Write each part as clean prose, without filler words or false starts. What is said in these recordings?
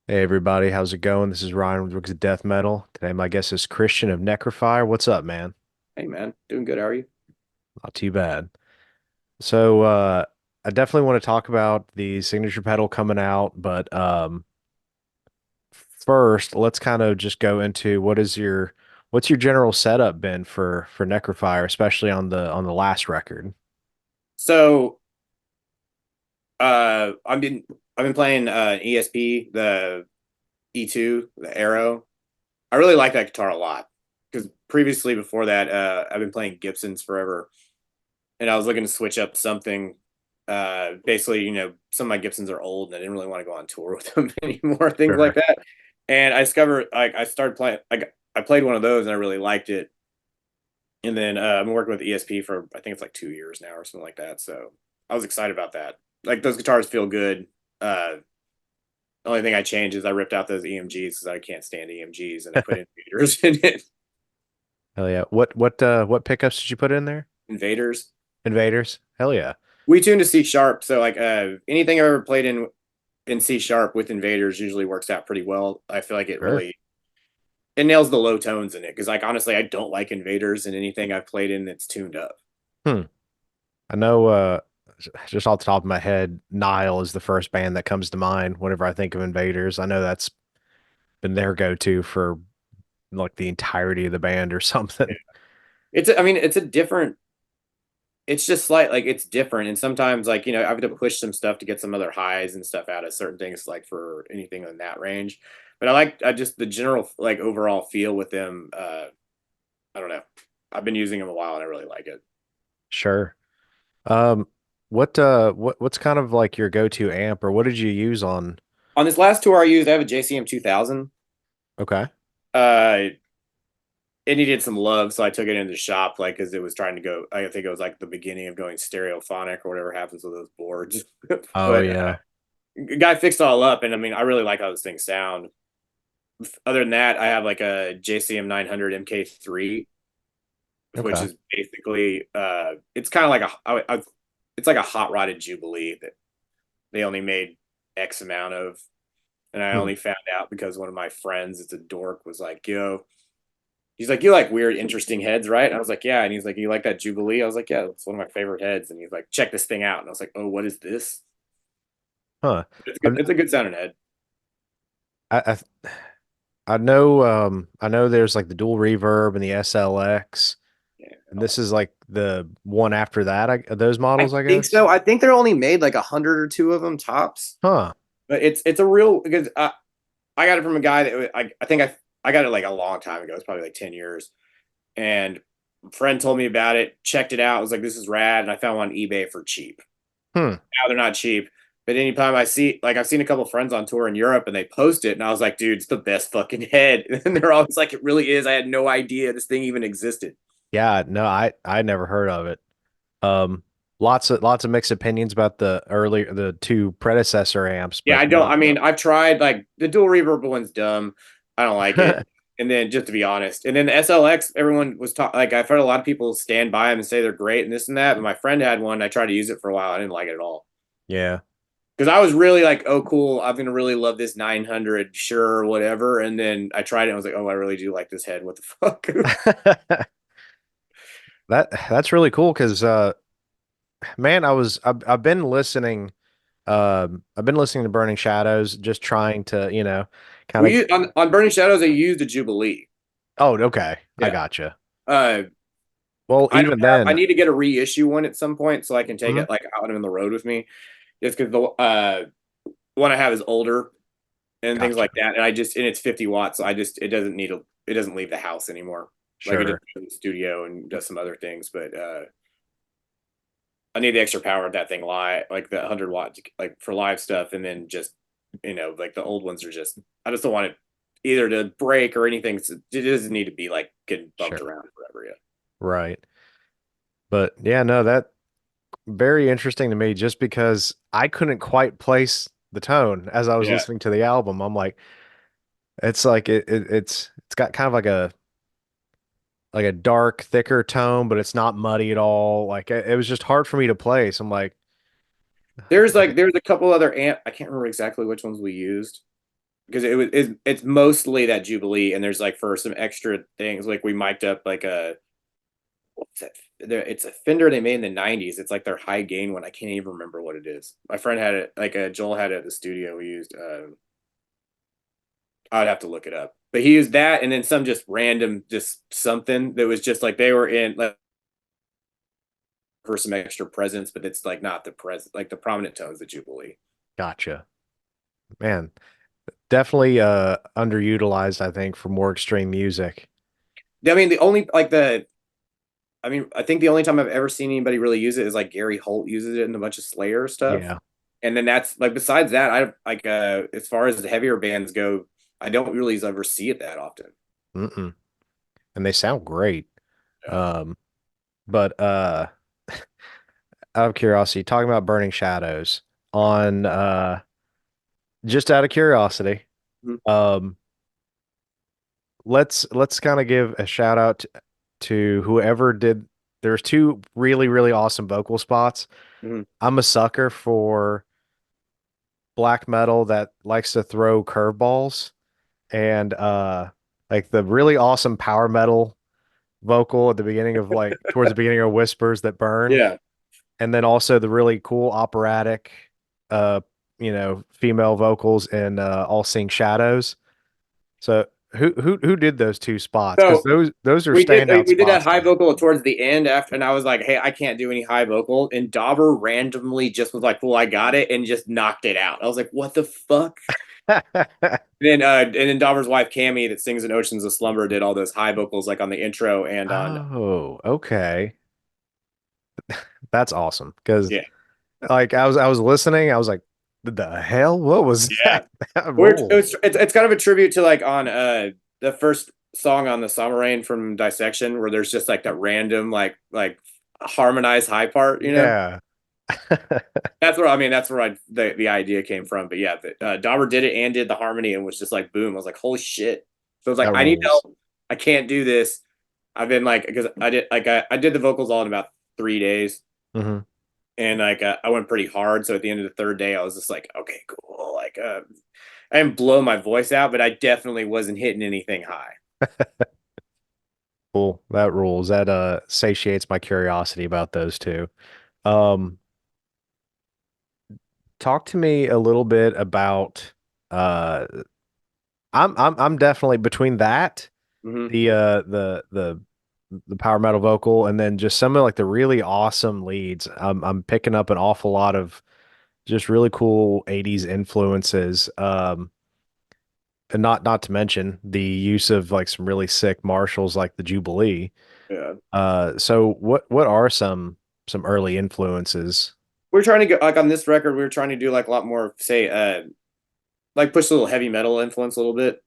Hey everybody, how's it going? This is Ryan with Rooks of Death Metal. Today my guest is Christian of Necrofier. What's up, man? Hey man, doing good. How are you? Not too bad. So I definitely want to talk about the signature pedal coming out, but first let's kind of just go into what's your general setup been for Necrofier, especially on the last record. So, I've been playing ESP, the E2, the Arrow. I really like that guitar a lot because previously before that, I've been playing Gibsons forever, and I was looking to switch up something. Basically, some of my Gibsons are old, and I didn't really want to go on tour with them anymore, things like Sure. that. And I discovered, like, I started playing, like, I played one of those, and I really liked it. And then I've been working with ESP for I think it's like 2 years now or something like that. So I was excited about that. Like those guitars feel good. The only thing I changed is I ripped out those EMGs because I can't stand EMGs, and I put invaders in it. Hell yeah. What pickups did you put in there? Invaders. Invaders? Hell yeah. We tuned to C sharp, so like anything I've ever played in C sharp with invaders usually works out pretty well. I feel like Sure. it nails the low tones in it because like honestly I don't like invaders in anything I've played in that's tuned up. Hmm. I know just off the top of my head, Nile is the first band that comes to mind whenever I think of Invaders. I know that's been their go-to for like the entirety of the band or Yeah. something. I mean it's a different it's just slight like it's different, and sometimes like I have to push some stuff to get some other highs and stuff out of certain things like for anything in that range. But I just the general like overall feel with them. I don't know, I've been using them a while and I really like it. Sure. Um, what's kind of like your go-to amp or what did you use on? On this last tour I have a JCM 2000. Okay. uh it needed some love, so I took it into the shop like because it was trying to go. I think it was like the beginning of going stereophonic or whatever happens with those boards. Oh But yeah. guy fixed it all up, and I mean I really like how those things sound. Other than that, I have like a JCM 900 MK3, which Okay. is basically it's kind of like it's like a hot rodded Jubilee that they only made X amount of, and I Hmm. only found out because one of my friends, it's a dork, was like, "Yo," he's like, "You like weird, interesting heads, right?" And I was like, "Yeah," and he's like, "You like that Jubilee?" I was like, "Yeah, it's one of my favorite heads," and he's like, "Check this thing out," and I was like, "Oh, what is this?" Huh. It's good. I'm, It's a good sounding head. I know there's like the dual reverb and the SLX, Yeah, and this is like the one after that, those I models, I think guess. so. I think they're only made like 100 or 2 of them tops, Huh. but it's a real because I got it from a guy that I think I got it like a long time ago. It's probably like 10 years, and a friend told me about it. Checked it out. I was like, "This is rad," and I found one on eBay for cheap. Hmm. Now they're not cheap, but anytime I've seen a couple of friends on tour in Europe, and they post it, and I was like, "Dude, it's the best fucking head." And they're always like, "It really is." I had no idea this thing even existed. Yeah, no, I never heard of it. Um, lots of mixed opinions about the two predecessor amps, Yeah, but I don't. I mean, I've tried like the dual reverb one's dumb. I don't like it. And then just to be honest, and then the SLX, everyone was talking like I've heard a lot of people stand by them and say they're great and this and that. But my friend had one. I tried to use it for a while. I didn't like it at all yeah. because I was really like, oh, cool. I'm gonna really love this 900, sure, whatever. And then I tried it. And I was like, oh, I really do like this head. What the fuck? That's really cool because man, I've been listening to Burning Shadows, just trying to, kind We of. used, on Burning Shadows. I used a Jubilee. Oh, okay. I Yeah. gotcha. Uh, Well, even I then, need to get a reissue one at some point so I can take mhm, it like out on the road with me. Just because the one I have is older and things gotcha. like that, and and it's 50 watts, so it doesn't leave the house anymore. Like it just Sure. goes to the studio and does some other things, but I need the extra power of that thing live, like the 100 watt, like for live stuff, and then just like the old ones are just I just don't want it either to break or anything. So it doesn't need to be like getting bumped Sure. around forever. Yeah. Right. But yeah, no, that very interesting to me just because I couldn't quite place the tone as I was Yeah. listening to the album. I'm like, it's like it's got kind of like a dark, thicker tone, but it's not muddy at all. Like it was just hard for me to place. I'm like, There's a couple other amp. I can't remember exactly which ones we used. because it's mostly that Jubilee, and there's like for some extra things like we mic'd up like a what's that? It's a Fender they made in the '90s. It's like their high gain one. I can't even remember what it is. My friend had it, like Joel had it at the studio. We used. I'd have to look it up, but he used that, and then some just random, just something that was just like they were in like for some extra presence, but it's like not the present, like the prominent tones that Jubilee. Gotcha. Man, definitely underutilized, I think, for more extreme music. I mean, the only like the I mean, I think the only time I've ever seen anybody really use it is like Gary Holt uses it in a bunch of Slayer stuff. Yeah. And then that's like besides that, I like as far as the heavier bands go, I don't really ever see it that often. Mm-mm. And they sound great. Yeah. Um, but out of curiosity, talking about Burning Shadows on just out of curiosity, Mhm. um, let's kind of give a shout out to whoever did. There's two really, really awesome vocal spots. Mhm. I'm a sucker for black metal that likes to throw curveballs and like the really awesome power metal vocal at the beginning of like towards the beginning of Whispers That Burn, Yeah. and then also the really cool operatic uh female vocals in All Seeing Shadows. So who did those two spots? Because So those are standout we did that spots to high me. vocal towards the end after, and I was like, hey, I can't do any high vocal. And Dauber randomly just was like, well, I got it, and just knocked it out. I was like, what the fuck? And then Dauber's wife Cammy that sings in Oceans of Slumber did all those high vocals like on the intro and on Oh, okay. That's awesome. Because yeah. like I was listening, I was like, the hell? What was Yeah. that? That ruled. It's kind of a tribute to like on the first song on the Summer Rain from Dissection where there's just like that random like harmonized high part, you know? Yeah. That's where the idea came from. But yeah, Dauber did it and did the harmony and was just like boom. I was like, holy shit. So I was like, That I need rules. help. I can't do this. I've been like because I did the vocals all in about 3 days. Hmm. And like I went pretty hard. So at the end of the third day, I was just like, okay, cool. Like I didn't blow my voice out, but I definitely wasn't hitting anything high. Cool. That rules. That satiates my curiosity about those two. Um, talk to me a little bit about uh I'm definitely between that, Hmm. the power metal vocal, and then just some of like the really awesome leads. I'm picking up an awful lot of just really cool 80s influences. And not to mention the use of like some really sick Marshalls like the Jubilee. Yeah, So what are some early influences? we're trying to go like on this record. We were trying to do like a lot more, say, like push a little heavy metal influence a little bit.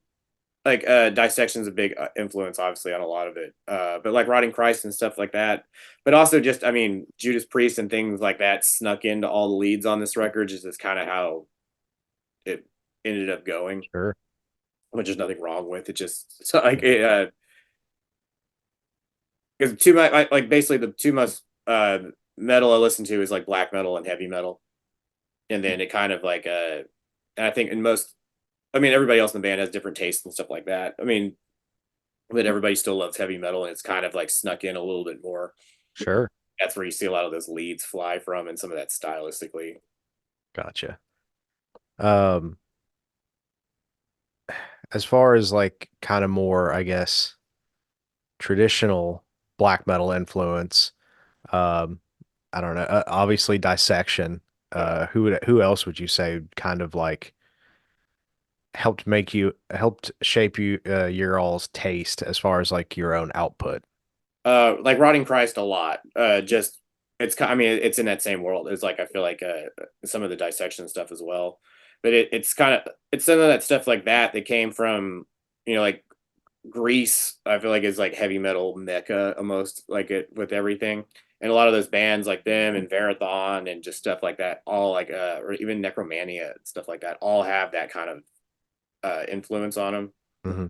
Like Dissection's a big influence, obviously, on a lot of it. But like Rotting Christ and stuff like that. But also just, I mean, Judas Priest and things like that snuck into all the leads on this record. Just is kind of how it ended up going, Sure. which there's nothing wrong with. It just it's like because too much like basically the two most metal I listen to is like black metal and heavy metal, and then it kind of like and I think in most, I mean, everybody else in the band has different tastes and stuff like that. I mean, but everybody still loves heavy metal, and it's kind of like snuck in a little bit more. Sure. That's where you see a lot of those leads fly from, and some of that stylistically. Gotcha. Um, as far as like kind of more, I guess, traditional black metal influence, um, I don't know. Obviously, Dissection. Yeah. Who else would you say kind of like helped shape your all's taste as far as like your own output? Like Rotting Christ a lot. Just I mean, it's in that same world. It's like I feel like some of the dissection stuff as well, but it's kind of it's some of that stuff like that came from like Greece. I feel like is like heavy metal mecca almost like it with everything, and a lot of those bands like them and Varathon and just stuff like that. All like or even Necromania and stuff like that. All have that kind of influence on them. Hmm.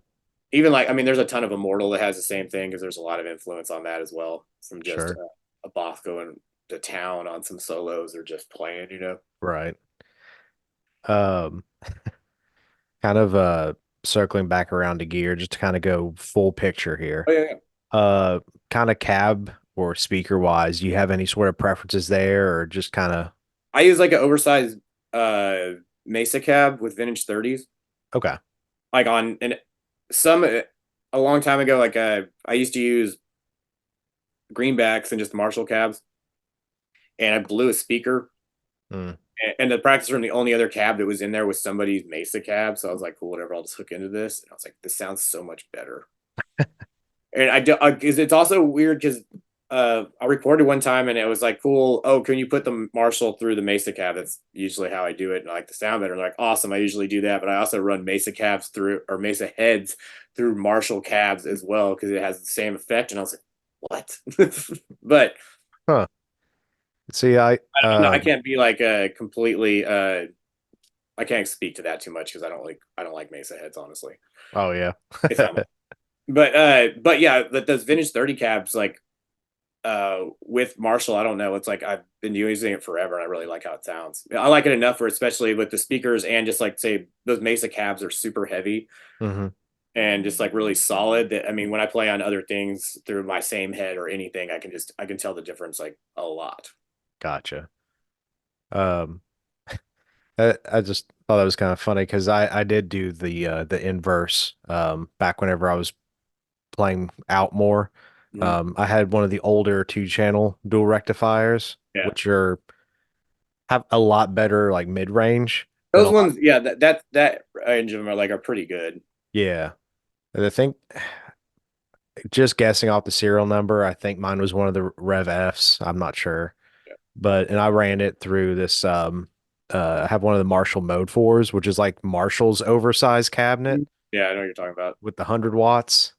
Even like I mean, there's a ton of Immortal that has the same thing because there's a lot of influence on that as well from just Sure. a Both going to town on some solos or just playing. Right. Um, kind of circling back around to gear just to kind of go full picture here. Oh yeah, yeah. Uh kind of cab or speaker wise, do you have any sort of preferences there or just kind of I use like an oversized uh Mesa cab with vintage 30s. okay. Like on and some a long time ago, like I used to use greenbacks and just Marshall cabs, and I blew a speaker. Mm, And the practice room, the only other cab that was in there was somebody's Mesa cab. So I was like, cool, whatever, I'll just hook into this. And I was like, this sounds so much better. And I do, because it's also weird because I recorded one time and it was like, cool. Oh, can you put the Marshall through the Mesa cab? That's usually how I do it. And I like the sound better. And like, awesome. I usually do that. But I also run Mesa cabs through or Mesa heads through Marshall cabs as well because it has the same effect. And I was like, what? But huh. See, I can't be like completely I can't speak to that too much because I don't like Mesa heads honestly. oh yeah. It's not my but yeah, that those vintage 30 cabs like with Marshall, I don't know. It's like I've been using it forever and I really like how it sounds. I like it enough for especially with the speakers and just like say those Mesa cabs are super heavy hmm and just like really solid that I mean when I play on other things through my same head or anything, I can tell the difference like a lot. Gotcha. Um I just thought that was kind of funny because I did do the inverse back whenever I was playing out more. Mhm. I had one of the older two channel dual rectifiers, Yeah. which are have a lot better like mid range than a Those lot. ones, yeah, that range of them are like are pretty good. Yeah. And I think just guessing off the serial number, I think mine was one of the Rev Fs. I'm not sure. But and I ran it through this I have one of the Marshall Mode 4s, which is like Marshall's oversized cabinet Yeah, I know what you're talking about. with the 100 watts.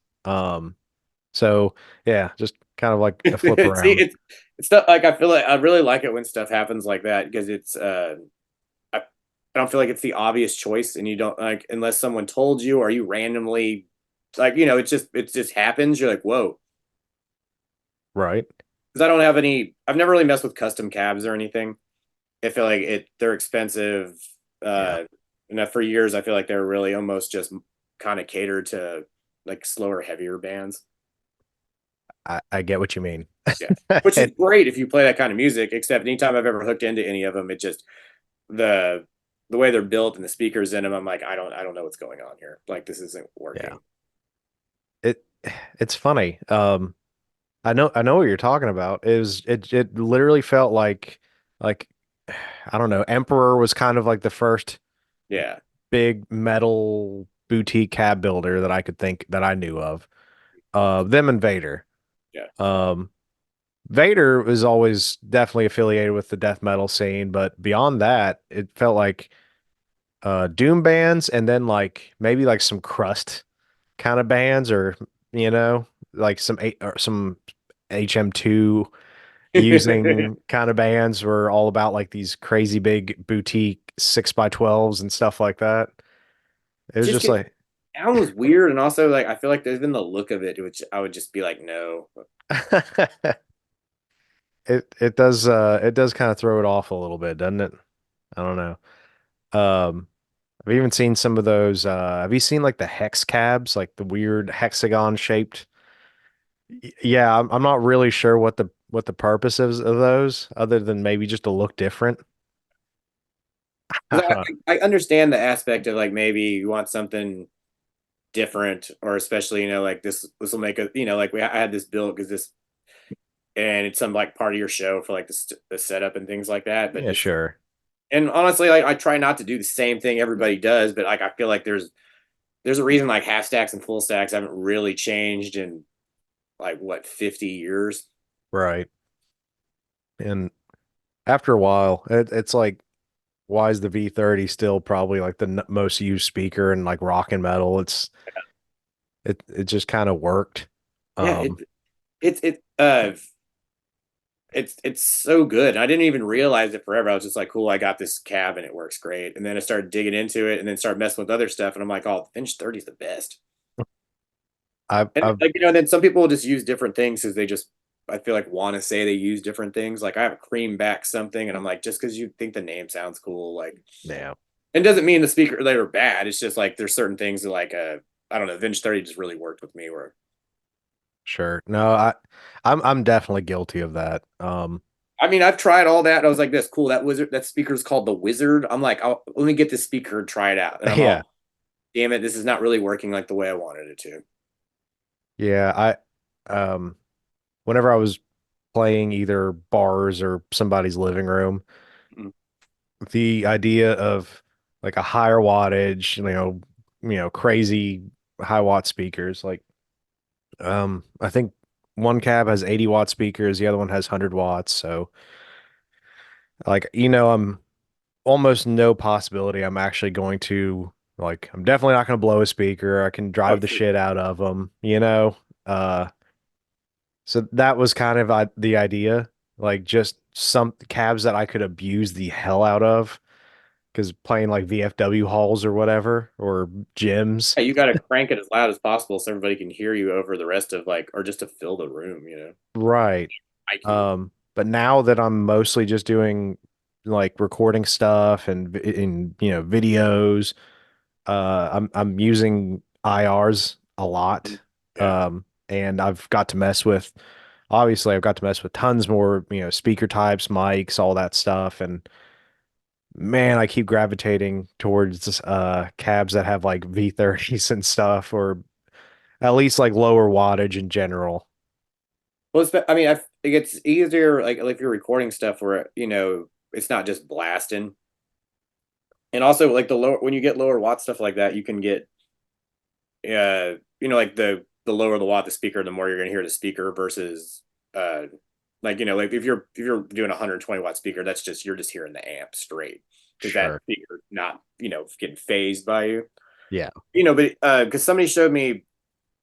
So yeah, just kind of like a flip See, around. it's stuff like I feel like I really like it when stuff happens like that because it's I don't feel like it's the obvious choice and you don't like unless someone told you or you randomly like you know it just happens. You're like whoa Right. because I don't have any. I've never really messed with custom cabs or anything. I feel like they're expensive. Yeah. Uh, and for years I feel like they're really almost just kind of catered to like slower, heavier bands. I get what you mean. Yeah, which is And great if you play that kind of music. Except anytime I've ever hooked into any of them, it just the the way they're built and the speakers in them, I'm like, I don't know what's going on here. Like this isn't yeah. working. It it's funny. I know what you're talking about. It literally felt like I don't know, Emperor was kind of like the first Yeah, big metal boutique cab builder that I could think that I knew of. Them and Vader. yeah. Um, Vader was always definitely affiliated with the death metal scene, but beyond that, it felt like doom bands and then like maybe like some crust kind of bands or you know, like some HM2 using kind of bands were all about like these crazy big boutique 6x12s and stuff like that. It was Just just get like sound was weird, and also like I feel like there's been the look of it, which I would just be like, no. it does kind of throw it off a little bit, doesn't it? I don't know. I've even seen some of those have you seen like the hex cabs, like the weird hexagon shaped? Yeah, I'm not really sure what the purpose is of those other than maybe just to look different. Because I understand the aspect of like maybe you want something different, or especially you know like this will make a you know like I had this built because this and it's some like part of your show for like the setup and things like that. But Yeah, just sure. and honestly, like I try not to do the same thing everybody does, but like I feel like there's a reason like half stacks and full stacks haven't really changed in like what 50 years. Right. And after a while, it's like why is the V30 still probably like the most used speaker in like rock and metal? It just kind of worked. Yeah, Um, it's so good. I didn't even realize it forever. I was just like, cool, I got this cab and it works great. And then I started digging into it and then started messing with other stuff. And I'm like, oh, Finch 30 is the best. And I've like, you know, then some people will just use different things because they just, I feel like want to say they use different things. Like I have a cream back something and I'm like, just because you think the name sounds cool, like yeah. It doesn't mean the speaker they were bad. It's just like there's certain things that like I don't know, Vintage 30 just really worked with me where Sure. No, I'm definitely guilty of that. I mean I've tried all that. I was like, this cool. That speaker's called the Wizard. I'm like, let me get this speaker and try it out. And I'm Yeah. all, damn it, this is not really working like the way I wanted it to. Yeah, um whenever I was playing either bars or somebody's living room, Mm. the idea of like a higher wattage, crazy high watt speakers, like I think one cab has 80-watt speakers, the other one has 100 watts, so like I'm almost no possibility I'm actually going to like I'm definitely not going to blow a speaker. I can Oh, drive the sure. shit out of them. So that was kind of the idea, like just some cabs that I could abuse the hell out of because playing like VFW halls or whatever or gyms. Yeah, you got to crank it as loud as possible so everybody can hear you over the rest of like, or just to fill the room, Right. mic you. But now that I'm mostly just doing like recording stuff and videos, I'm using IRs a lot. Yeah. And I've got to mess with tons more, speaker types, mics, all that stuff. And man, I keep gravitating towards cabs that have like V30s and stuff, or at least like lower wattage in general. Well, I mean, it gets easier like if you're recording stuff where it's not just blasting, and also like the lower when you get lower watt stuff like that, you can get like the lower the watt the speaker, the more you're gonna hear the speaker versus like like if you're doing a 120-watt speaker, that's just you're just hearing the amp straight because that Sure. speaker not getting phased by you. Yeah. But because somebody showed me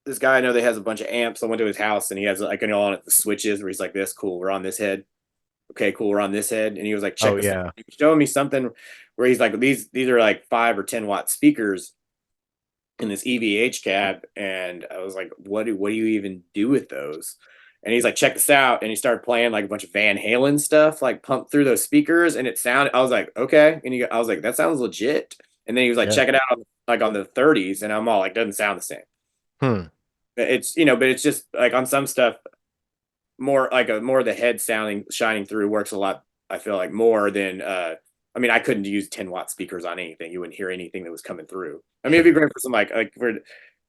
this guy I know that has a bunch of amps. I went to his house and he has like on it the switches where he's like, this cool, we're on this head. Okay, cool, we're on this head. And he was like, Oh check this out. yeah. He was showing me something where he's like, these are like 5 or 10 watt speakers in this EVH cab. And I was like, what do you even do with those? And he's like, check this out. And he started playing like a bunch of Van Halen stuff, like pumped through those speakers. And it sounded, I was like, okay. I was like, that sounds legit. And then he was like, Yeah. check it out like on the 30s. And I'm all like, doesn't sound the same. Hmm. It's but it's just like on some stuff, more of the head sounding shining through works a lot. I feel like more than I mean, I couldn't use 10-watt speakers on anything. You wouldn't hear anything that was coming through. I mean, it'd be great for some like for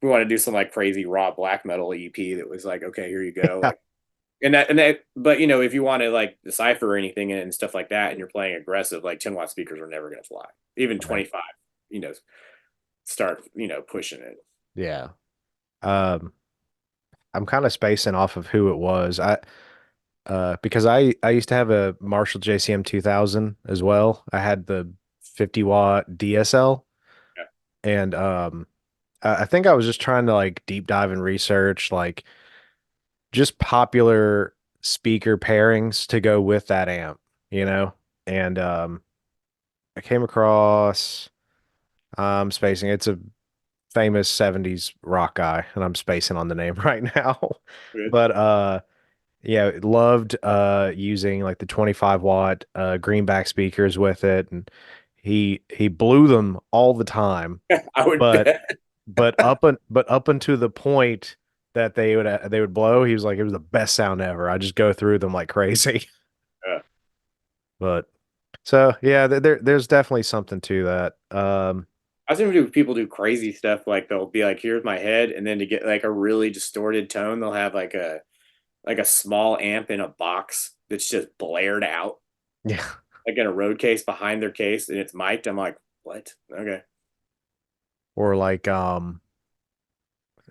we want to do some like crazy raw black metal EP that was like, okay, here you go, like and that. But if you want to like decipher anything and stuff like that, and you're playing aggressive, like 10-watt speakers are never gonna fly. Even Right. 25, you know, start pushing it. Yeah. Um, I'm kind of spacing off of who it was. Because I used to have a Marshall JCM 2000 as well. I had the 50-watt DSL, Yeah, and I think I was just trying to like deep dive and research like just popular speaker pairings to go with that amp, you know? And I came across spacing. It's a famous 70s rock guy, and I'm spacing on the name right now. good. But yeah, loved using like the 25-watt greenback speakers with it, and he blew them all the time. I would But bet. but up until the point that they would blow, he was like it was the best sound ever. I just go through them like crazy. Yeah. But so yeah, there's definitely something to that. I've seen people do crazy stuff like they'll be like, "Here's my head," and then to get like a really distorted tone, they'll have like a small amp in a box that's just blared out, Yeah. like in a road case behind their case, and it's mic'd. I'm like, what? Okay, Or like I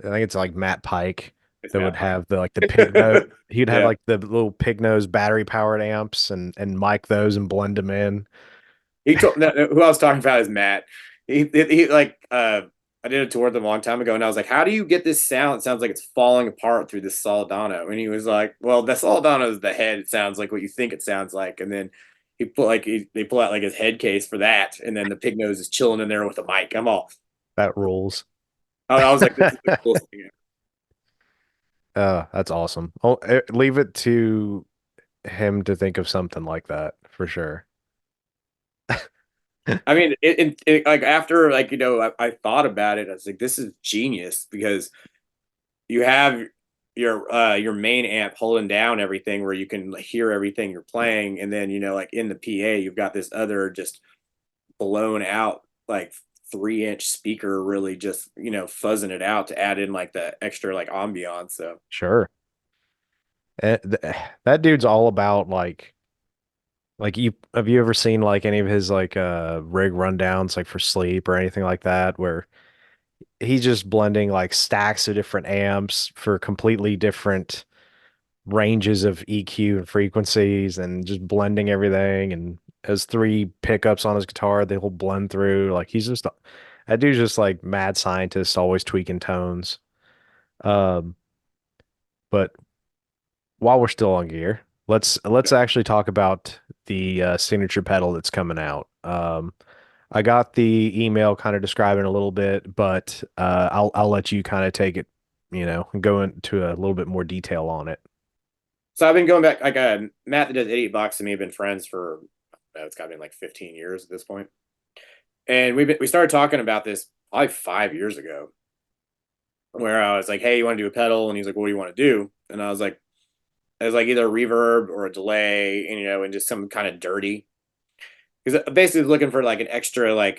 think it's like Matt Pike it's that would Matt Pike. have the like the pig note. He'd have Yeah, like the little pig nose battery powered amps and mic those and blend them in. he told no, no, who I was talking about is Matt. He like I did a tour with him a long time ago, and I was like, "How do you get this sound? It sounds like it's falling apart through this Soldano." And he was like, "Well, the Soldano is the head. It sounds like what you think it sounds like." And then they pull out like his head case for that, and then the pig nose is chilling in there with a mic. That rules. I was like, "This is the coolest thing." That's awesome. Leave it to him to think of something like that for sure. I mean, like after like I thought about it. I was like, this is genius because you have your main amp holding down everything where you can hear everything you're playing, and then like in the PA you've got this other just blown out like 3-inch speaker really just fuzzing it out to add in like the extra like ambiance. So Sure. That dude's all about like you have you ever seen like any of his like rig rundowns like for sleep or anything like that where he's just blending like stacks of different amps for completely different ranges of EQ and frequencies and just blending everything and has three pickups on his guitar that he'll blend through. Like he's just that dude's just like mad scientist, always tweaking tones. Um, but while we're still on gear, let's actually talk about the signature pedal that's coming out. I got the email kind of describing a little bit, but I'll let you kind of take it, and go into a little bit more detail on it. I've been going back like Matt that does Idiot Box and me have been friends for it's got to be like 15 years at this point. And we started talking about this probably 5 years ago, where I was like, "Hey, you want to do a pedal?" And he's like, "What do you want to do?" And I was like either a reverb or a delay, and and just some kind of dirty. Because basically looking for like an extra like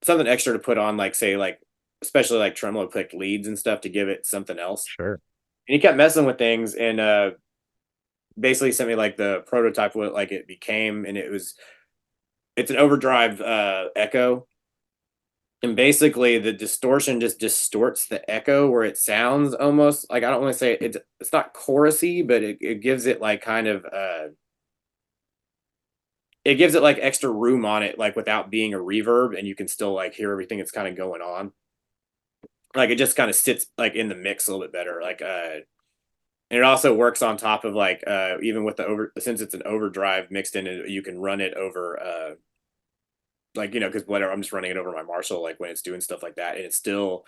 something extra to put on like say like especially like tremolo picked leads and stuff to give it something else. Sure. And he kept messing with things and basically sent me like the prototype of what like it became, and it's an overdrive echo, and basically the distortion just distorts the echo where it sounds almost like I don't want to say it's not chorusy, but it gives it like kind of it gives it like extra room on it, like without being a reverb, and you can still like hear everything that's kind of going on. Like it just kind of sits like in the mix a little bit better. Like and it also works on top of like even with the over since it's an overdrive mixed in, you can run it over like because whatever I'm just running it over my Marshall like when it's doing stuff like that, and it's still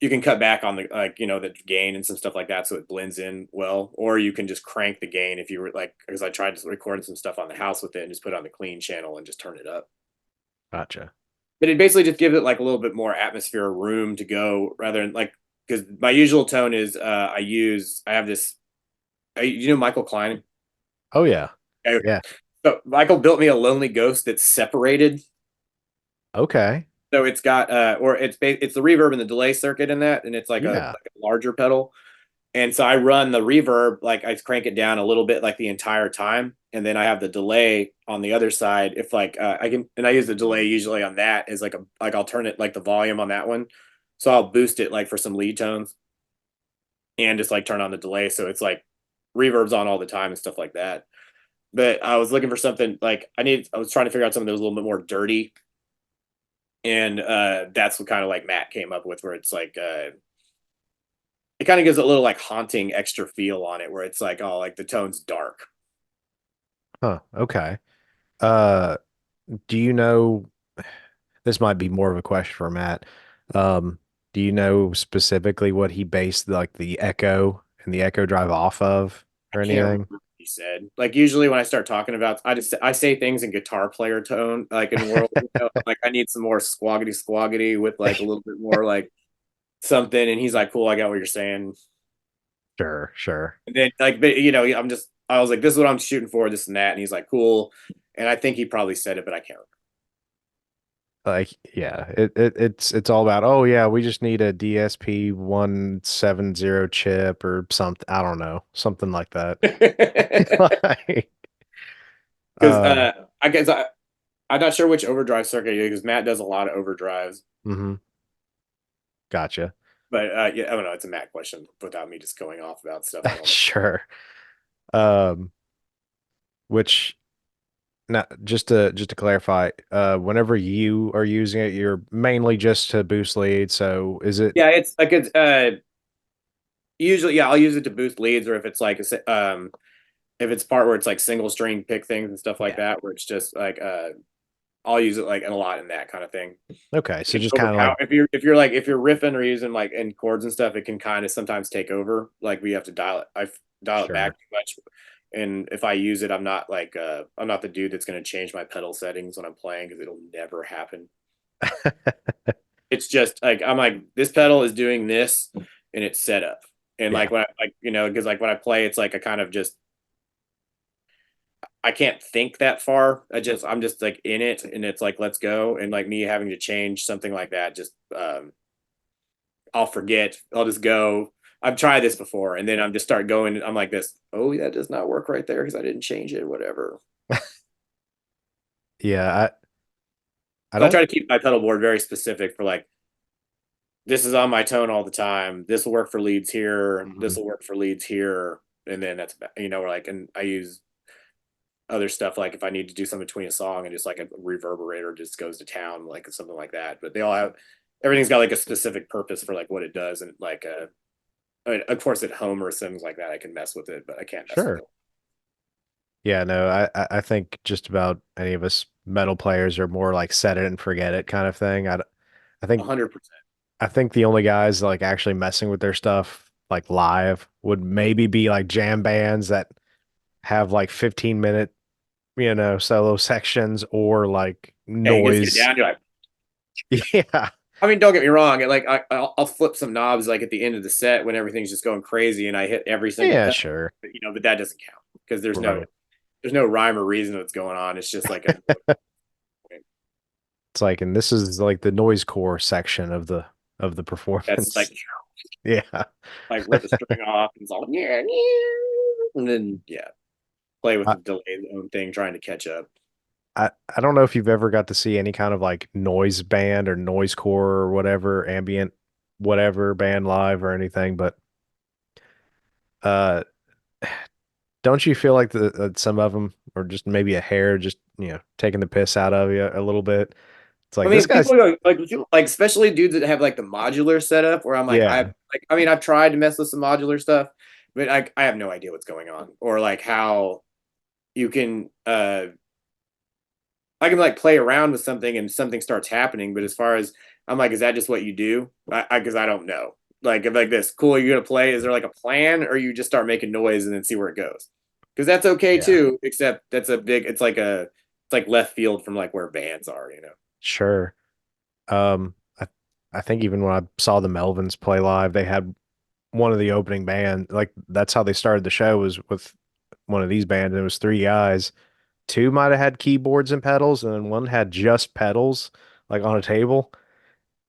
you can cut back on the like the gain and some stuff like that so it blends in well, or you can just crank the gain if you were like because I tried to record some stuff on the house with it and just put it on the clean channel and just turn it up. Gotcha. But it basically just gives it like a little bit more atmosphere room to go rather than like because my usual tone is I have this Michael Klein. Oh yeah. Okay. Yeah. So Michael built me a Lonely Ghost that's separated. Okay. So it's got or it's the reverb and the delay circuit in that, and it's Yeah. like a larger pedal. And so I run the reverb, like I crank it down a little bit like the entire time. And then I have the delay on the other side. If like I can, and I use the delay usually on that as like I'll turn it like the volume on that one. So I'll boost it like for some lead tones and just like turn on the delay. So it's like reverbs on all the time and stuff like that. But I was looking for something like I was trying to figure out something that was a little bit more dirty. And that's what kind of like Matt came up with where it's like it kind of gives a little like haunting extra feel on it where it's like oh like the tone's dark. Huh. Okay. Uh, do you know this might be more of a question for Matt. Um, do you know specifically what he based like the Echo and the Echo Drive off of I or can't remember anything? what he said. Like usually when I start talking about, I say things in guitar player tone, like in world, like I need some more squaggity squaggity with like a little bit more like something. And he's like, "Cool, I got what you're saying." Sure, sure. And then like, but I was like, "This is what I'm shooting for, this and that," and he's like, "Cool." And I think he probably said it, but I can't Like, yeah, it's all about, oh yeah, we just need a DSP 170 chip or something. I don't know, something like that. remember. Like, Because uh, I guess I'm not sure which overdrive circuit because Matt does a lot of overdrives. mhm, gotcha. But yeah, I don't know. It's a Matt question without me just going off about stuff I don't know. Sure. Um, which Now, just to clarify, whenever you are using it, you're mainly just to boost lead. So is it? Yeah, it's like it's usually yeah I'll use it to boost leads or if it's like if it's part where it's like single string pick things and stuff like Yeah. that where it's just like I'll use it like a lot in that kind of thing. Okay, so It just can kind of like overpower if you're riffing or using like in chords and stuff, it can kind of sometimes take over. Like we have to dial it. I dial it back sure. too much, and if I use it, I'm not the dude that's going to change my pedal settings when I'm playing because it'll never happen. It's just like I'm like this pedal is doing this and it's set up. And Yeah, like when I like because like when I play, it's like a kind of just I can't think that far. I'm just like in it and it's like let's go. And like me having to change something like that, just I'll forget. I'll just go. I've tried this before, and then I'm just start going. I'm like this. Oh, that does not work right there because I didn't change it. Whatever. yeah. I So I don't. try to keep my pedal board very specific for like this is on my tone all the time. This will work for leads here. This Mhm. will work for leads here, and then that's like and I use other stuff like if I need to do something between a song and just like a reverberator just goes to town like something like that. But they all have everything's got like a specific purpose for like what it does and like I mean, of course, at home or things like that, I can mess with it, but I can't mess with Sure. it. Yeah, no. I think just about any of us metal players are more like set it and forget it kind of thing. I think 100%. I think the only guys like actually messing with their stuff like live would maybe be like jam bands that have like 15-minute, solo sections or like Yeah, you just get noise. down. You're like, Yeah. I mean, don't get me wrong. Like, I'll flip some knobs like at the end of the set when everything's just going crazy, and I hit every single Yeah, pedal. sure. But, but that doesn't count because Right. there's no rhyme or reason that's going on. It's just like a It's like, and this is like the noise core section of the that's like performance. Yeah. rip a string off and it's all yeah, and then yeah, play with I, the delay zone thing, trying to catch up. I don't know if you've ever got to see any kind of like noise band or noise core or whatever, ambient whatever band live or anything, but uh don't you feel like some of them or just maybe a hair just, taking the piss out of you a little bit? It's I like this mean, guy's people go like especially dudes that have like the modular setup where I'm like yeah, I mean I've tried to mess with some modular stuff, but I have no idea what's going on or like how you can I can like play around with something and something starts happening, but as far as I'm like, is that just what you do? I because I don't know. Like if like this, cool, you're gonna play. Is there like a plan, or you just start making noise and then see where it goes? Because that's okay yeah, too. Except that's a big. It's like left field from like where bands are. sure. I think even when I saw the Melvins play live, they had one of the opening band, like that's how they started the show was with one of these bands. And it was three guys. Two might have had keyboards and pedals, and then one had just pedals, like on a table.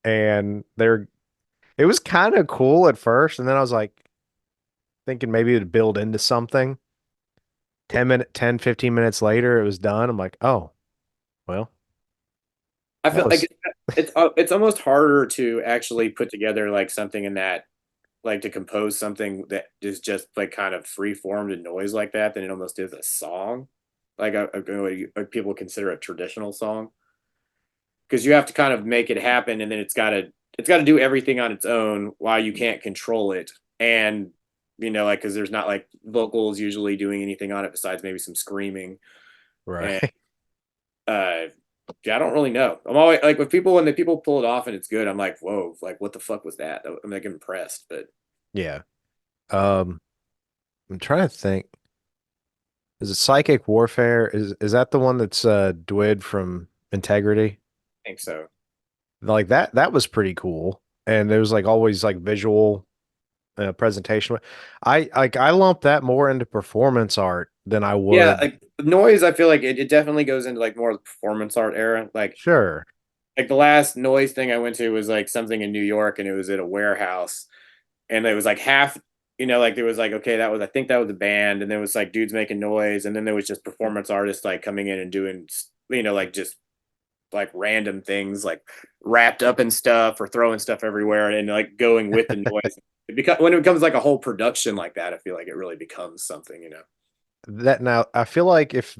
And it was kind of cool at first, and then I was like thinking maybe it'd build into something. 15 minutes later, it was done. I'm like, oh, well, I that feel like was it's almost harder to actually put together like something in that like to compose something that is just like kind of free formed and noise like that than it almost is a song, like what people consider a traditional song, because you have to kind of make it happen and then it's got to do everything on its own while you can't control it and like because there's not like vocals usually doing anything on it besides maybe some screaming and right. uh yeah, I don't really know. I'm always like when the people pull it off and it's good, I'm like, whoa, like what the fuck was that? I'm like impressed, but Yeah. Um, I'm trying to think. Is it Psychic Warfare? Is that the one that's Dwid from Integrity? I think so. Like that was pretty cool. And there was like always like visual presentation. I lump that more into performance art than I Yeah, would. like noise, I feel like it definitely goes into like more of the performance art era. Sure. Like the last noise thing I went to was like something in New York and it was at a warehouse and it was like half, like there was like, okay, that was I think that was a band, and there was like dudes making noise, and then there was just performance artists like coming in and doing like just like random things like wrapped up in stuff or throwing stuff everywhere and like going with the noise. When it becomes like a whole production like that, I feel like it really becomes something. That now I feel like if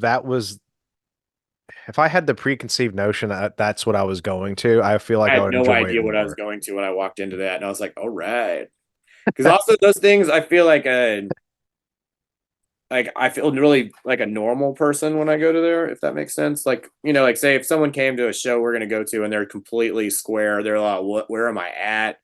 I had the preconceived notion that that's what I was going to, I feel I like I had would no enjoy it idea what I was more. going to when I walked into that, and I was like, "All right," because also those things, I feel like I feel really like a normal person when I go to there, if that makes sense. Like like say if someone came to a show we're gonna go to and they're completely square, they're like, "What? Where am I at?"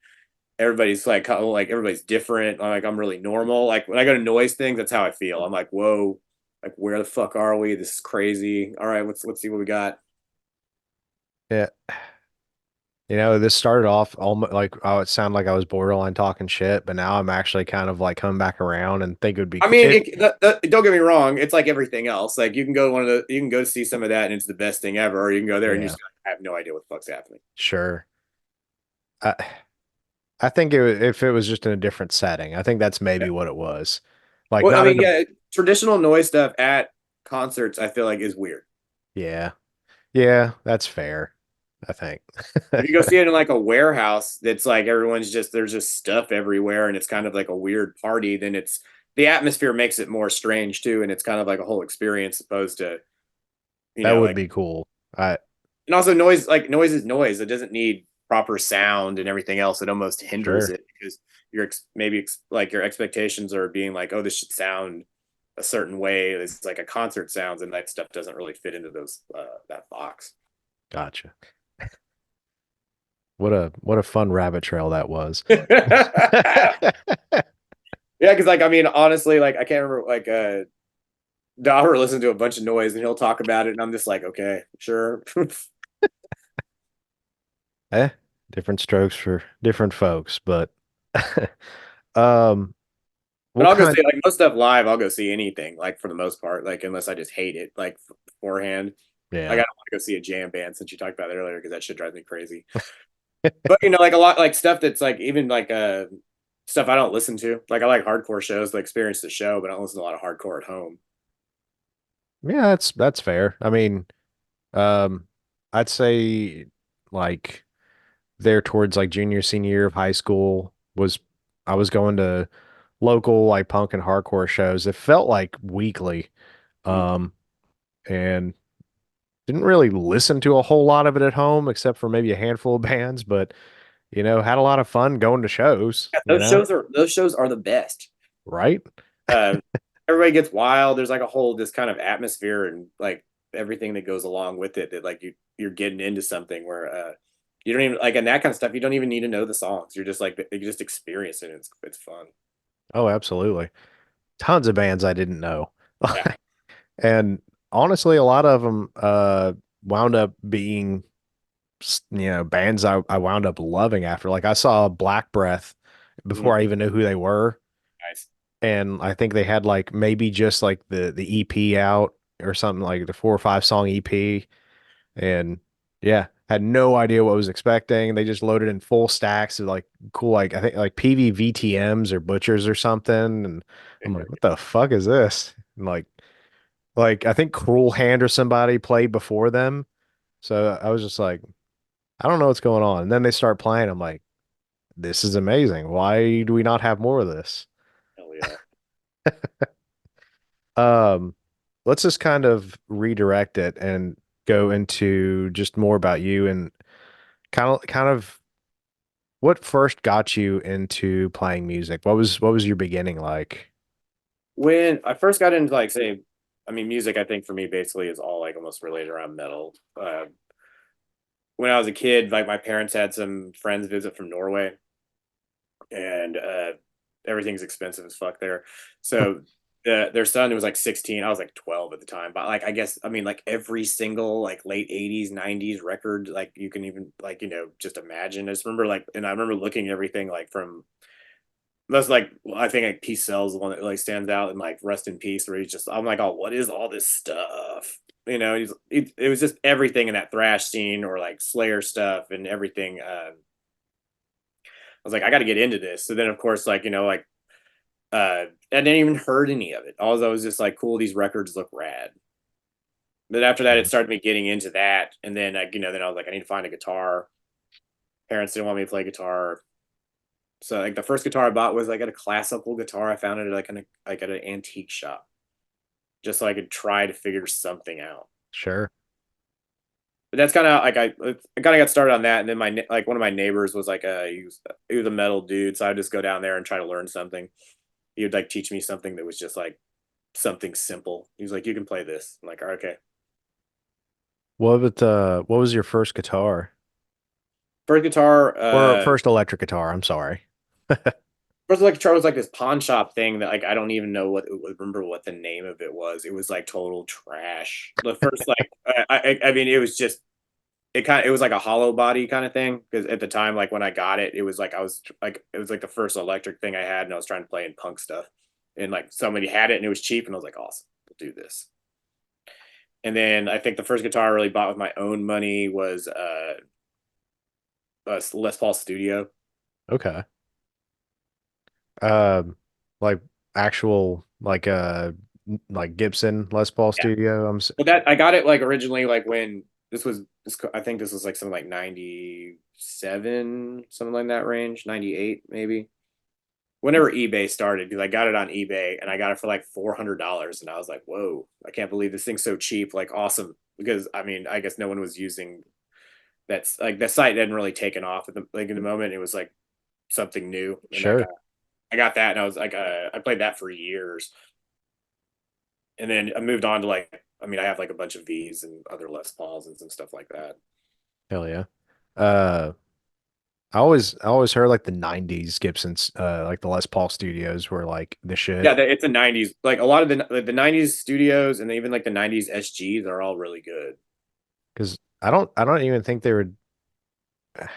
Everybody's like everybody's different. Like I'm really normal. Like when I go to noise things, that's how I feel. I'm like, "Whoa." Like, where the fuck are we? This is crazy. All right, let's see what we got. Yeah. This started off almost like oh, it sounded like I was borderline talking shit, but now I'm actually kind of like coming back around and think it would be I cool. mean, don't get me wrong. It's like everything else. Like you can go to you can go see some of that, and it's the best thing ever. Or you can go there and you Yeah, just I have no idea what the fuck's happening. sure. I I think if it was just in a different setting, I think that's Yeah. maybe what it was. Like Well, I not mean, in a yeah, traditional noise stuff at concerts, I feel like is weird. yeah. Yeah, that's fair, I think. If you go see it in like a warehouse, that's like everyone's just there's just stuff everywhere, and it's kind of like a weird party. Then it's the atmosphere makes it more strange too, and it's kind of like a whole experience opposed to That would like be cool. I and also noise like noise is noise. It doesn't need proper sound and everything else. It almost hinders sure. it because maybe like your expectations are being like, oh, this should sound a certain way. It's like a concert sounds, and that stuff doesn't really fit into those that box. Gotcha. What a fun rabbit trail that was. Yeah, because like I mean, honestly, like I can't remember like Dauber listened to a bunch of noise and he'll talk about it, and I'm just like, okay, sure. Eh, different strokes for different folks, but um But what I'll go kind see like most stuff live. I'll go see anything like for the most part, like unless I just hate it like beforehand. Like I yeah. don't want to go see a jam band since you talked about it earlier because that shit drives me crazy. But like a lot like stuff that's like even like stuff I don't listen to. Like I like hardcore shows to experience the show, but I don't listen to a lot of hardcore at home. Yeah, that's fair. I mean, um I'd say like there towards like junior senior year of high school was I was going to local like punk and hardcore shows. It felt like weekly. Mm. Um and didn't really listen to a whole lot of it at home except for maybe a handful of bands, but had a lot of fun going to shows, Yeah, those shows are the best. right? uh, Everybody gets wild. There's like a whole this kind of atmosphere and like everything that goes along with it that like you're getting into something where you don't even like and that kind of stuff. You don't even need to know the songs. You're just like you just experience it. And it's fun. Oh, absolutely. Tons of bands I didn't know. Yeah. And honestly, a lot of them wound up being bands I wound up loving after. Like I saw Black Breath Mhm. before I even knew who they were, Nice. and I think they had like maybe just like the EP out or something like the 4 or 5 song EP, and yeah, had no idea what I was expecting. They just loaded in full stacks of like cool like I think like PVVTMs or Butchers or something, and I'm like, what the fuck is this? And like I think Cruel Hand or somebody played before them, so I was just like, I don't know what's going on. And then they start playing. I'm like, this is amazing. Why do we not have more of this? Hell yeah. Um, let's just kind of redirect it and go into just more about you and kind of what first got you into playing music? What was your beginning like? When I first got into like say, I mean, music. I think for me basically is all like almost related around metal. When I was a kid, like my parents had some friends visit from Norway, and everything's expensive as fuck there. So their son was like 16. I was like 12 at the time. But like I guess I mean like every single like late 80s, 90s record, like you can even like, just imagine. I just remember like and I remember looking at everything like from that's like I think like Peace Cell's the one that like stands out and like Rest in Peace where he's just I'm like, oh, what is all this stuff? It was just everything in that thrash scene or like Slayer stuff and everything. I was like, I got to get into this. So then, of course, like like I didn't even heard any of it. All I was just like, cool, these records look rad. But after that, it started me getting into that, and then like then I was like, I need to find a guitar. Parents didn't want me to play guitar, so like the first guitar I bought was like at a classical guitar. I found it like at an antique shop, just so I could try to figure something out. Sure. But that's kind of like I kind of got started on that, and then like one of my neighbors was like he was a metal dude, so I'd just go down there and try to learn something. He would like teach me something that was just like something simple. He was like, "You can play this." I'm like, "Okay." What was your first guitar? First guitar, Or first electric guitar, I'm sorry. first electric guitar was like this pawn shop thing that like I don't even know remember what the name of it was. It was like total trash. The first like I mean it was just it was like a hollow body kind of thing because at the time like when I got it it was like I was like it was like the first electric thing I had and I was trying to play in punk stuff and like somebody had it and it was cheap and I was like awesome, we'll do this. And then I think the first guitar I really bought with my own money was a Les Paul Studio. Okay. Um, like actual like Gibson Les Paul Yeah, Studio. but that I got it like originally like when this I think this was like something like 97, something like that range, 98 maybe. Whenever eBay started, because I got it on eBay and I got it for like $400 and I was like, whoa, I can't believe this thing's so cheap, like awesome. Because I mean, I guess no one was using that's like the site hadn't really taken off at the like in the moment. It was like something new, and Sure. I got that, and I was like, I played that for years, and then I moved on to like, I mean, I have like a bunch of V's and other Les Pauls and some stuff like that. Hell yeah. Uh, I always heard like the 90s Gibsons, like the Les Paul Studios were like the shit. Yeah, it's a '90s. Like a lot of the '90s studios and even like the '90s SGs are all really good. Because I don't even think they were.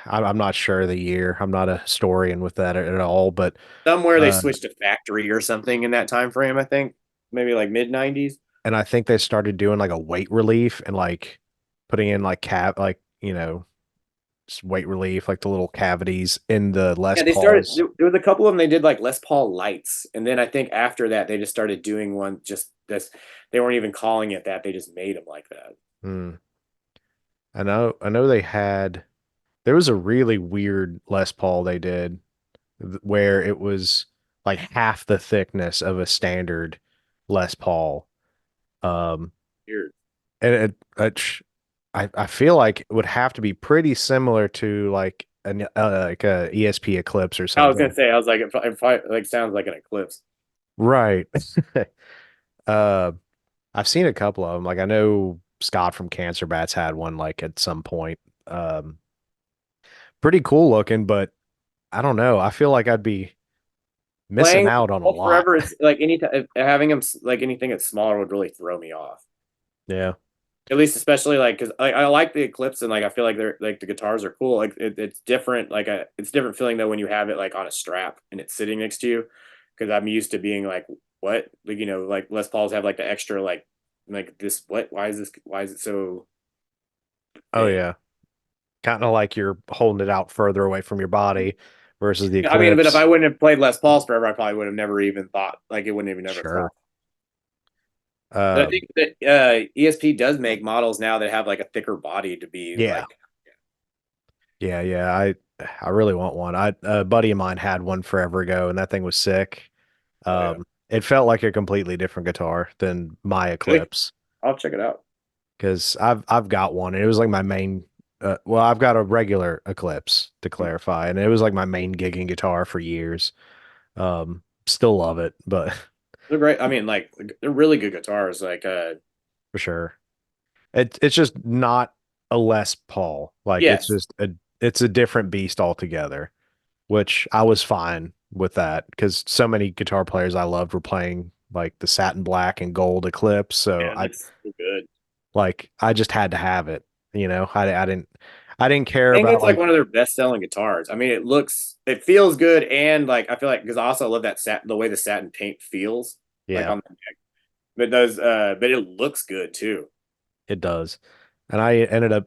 I'm not sure the year. I'm not a historian with that at all, but Somewhere they uh, switched to factory or something in that time frame. I think maybe like mid '90s. and I think they started doing like a weight relief and like putting in like like weight relief, like the little cavities in the Les Yeah, they started. Pauls. There was a couple of them they did like Les Paul lights, and then I think after that they just started doing one just this. They weren't even calling it that; they just made them like that. Hmm. I know they had. There was a really weird Les Paul they did where it was like half the thickness of a standard Les Paul. Um, Weird. and I feel like it would have to be pretty similar to like a ESP Eclipse or I was gonna something. say, I was like, it probably, like sounds like an eclipse. Right. Uh, I've seen a couple of them. Like I know Scott from Cancer Bats had one like at some point. Um, Pretty cool looking, but I don't know. I feel like I'd be missing Playing out on a all lot. forever, it's like any having them like anything that's smaller would really throw me off. Yeah. At least, especially like because I like the Eclipse and like I feel like they're like the guitars are cool. Like it's different. Like it's different feeling though when you have it like on a strap and it's sitting next to you. Because I'm used to being like, what, like like Les Pauls have like the extra like this. What? Why is this? Why is it so Oh big? yeah. Kind of like you're holding it out further away from your body versus the I mean, but if Eclipse. I wouldn't have played Les Pauls forever, I probably would have never even thought like it wouldn't even never thought. Sure. But I think Um, that ESP does make models now that have like a thicker body to be yeah. like, Yeah. I really want one. A buddy of mine had one forever ago and that thing was sick. oh yeah, It felt like a completely different guitar than my really, Eclipse I'll check it out. because I've got one and it was like my main well, I've got a regular Eclipse to clarify, and it was like my main gigging guitar for years. Still love it, but They're great. I mean, like they're really good guitars. Like, for sure. It's just not a Les Paul. Like yes, it's a different beast altogether, which I was fine with that because so many guitar players I loved were playing like the satin black and gold Eclipse. So man, that's so good. I just had to have it. I didn't care I think about it's like like one of their best selling guitars. I mean, it feels good, and like I feel like because I also love that the way the satin paint feels like yeah, on the neck. But it looks good too. it does. And I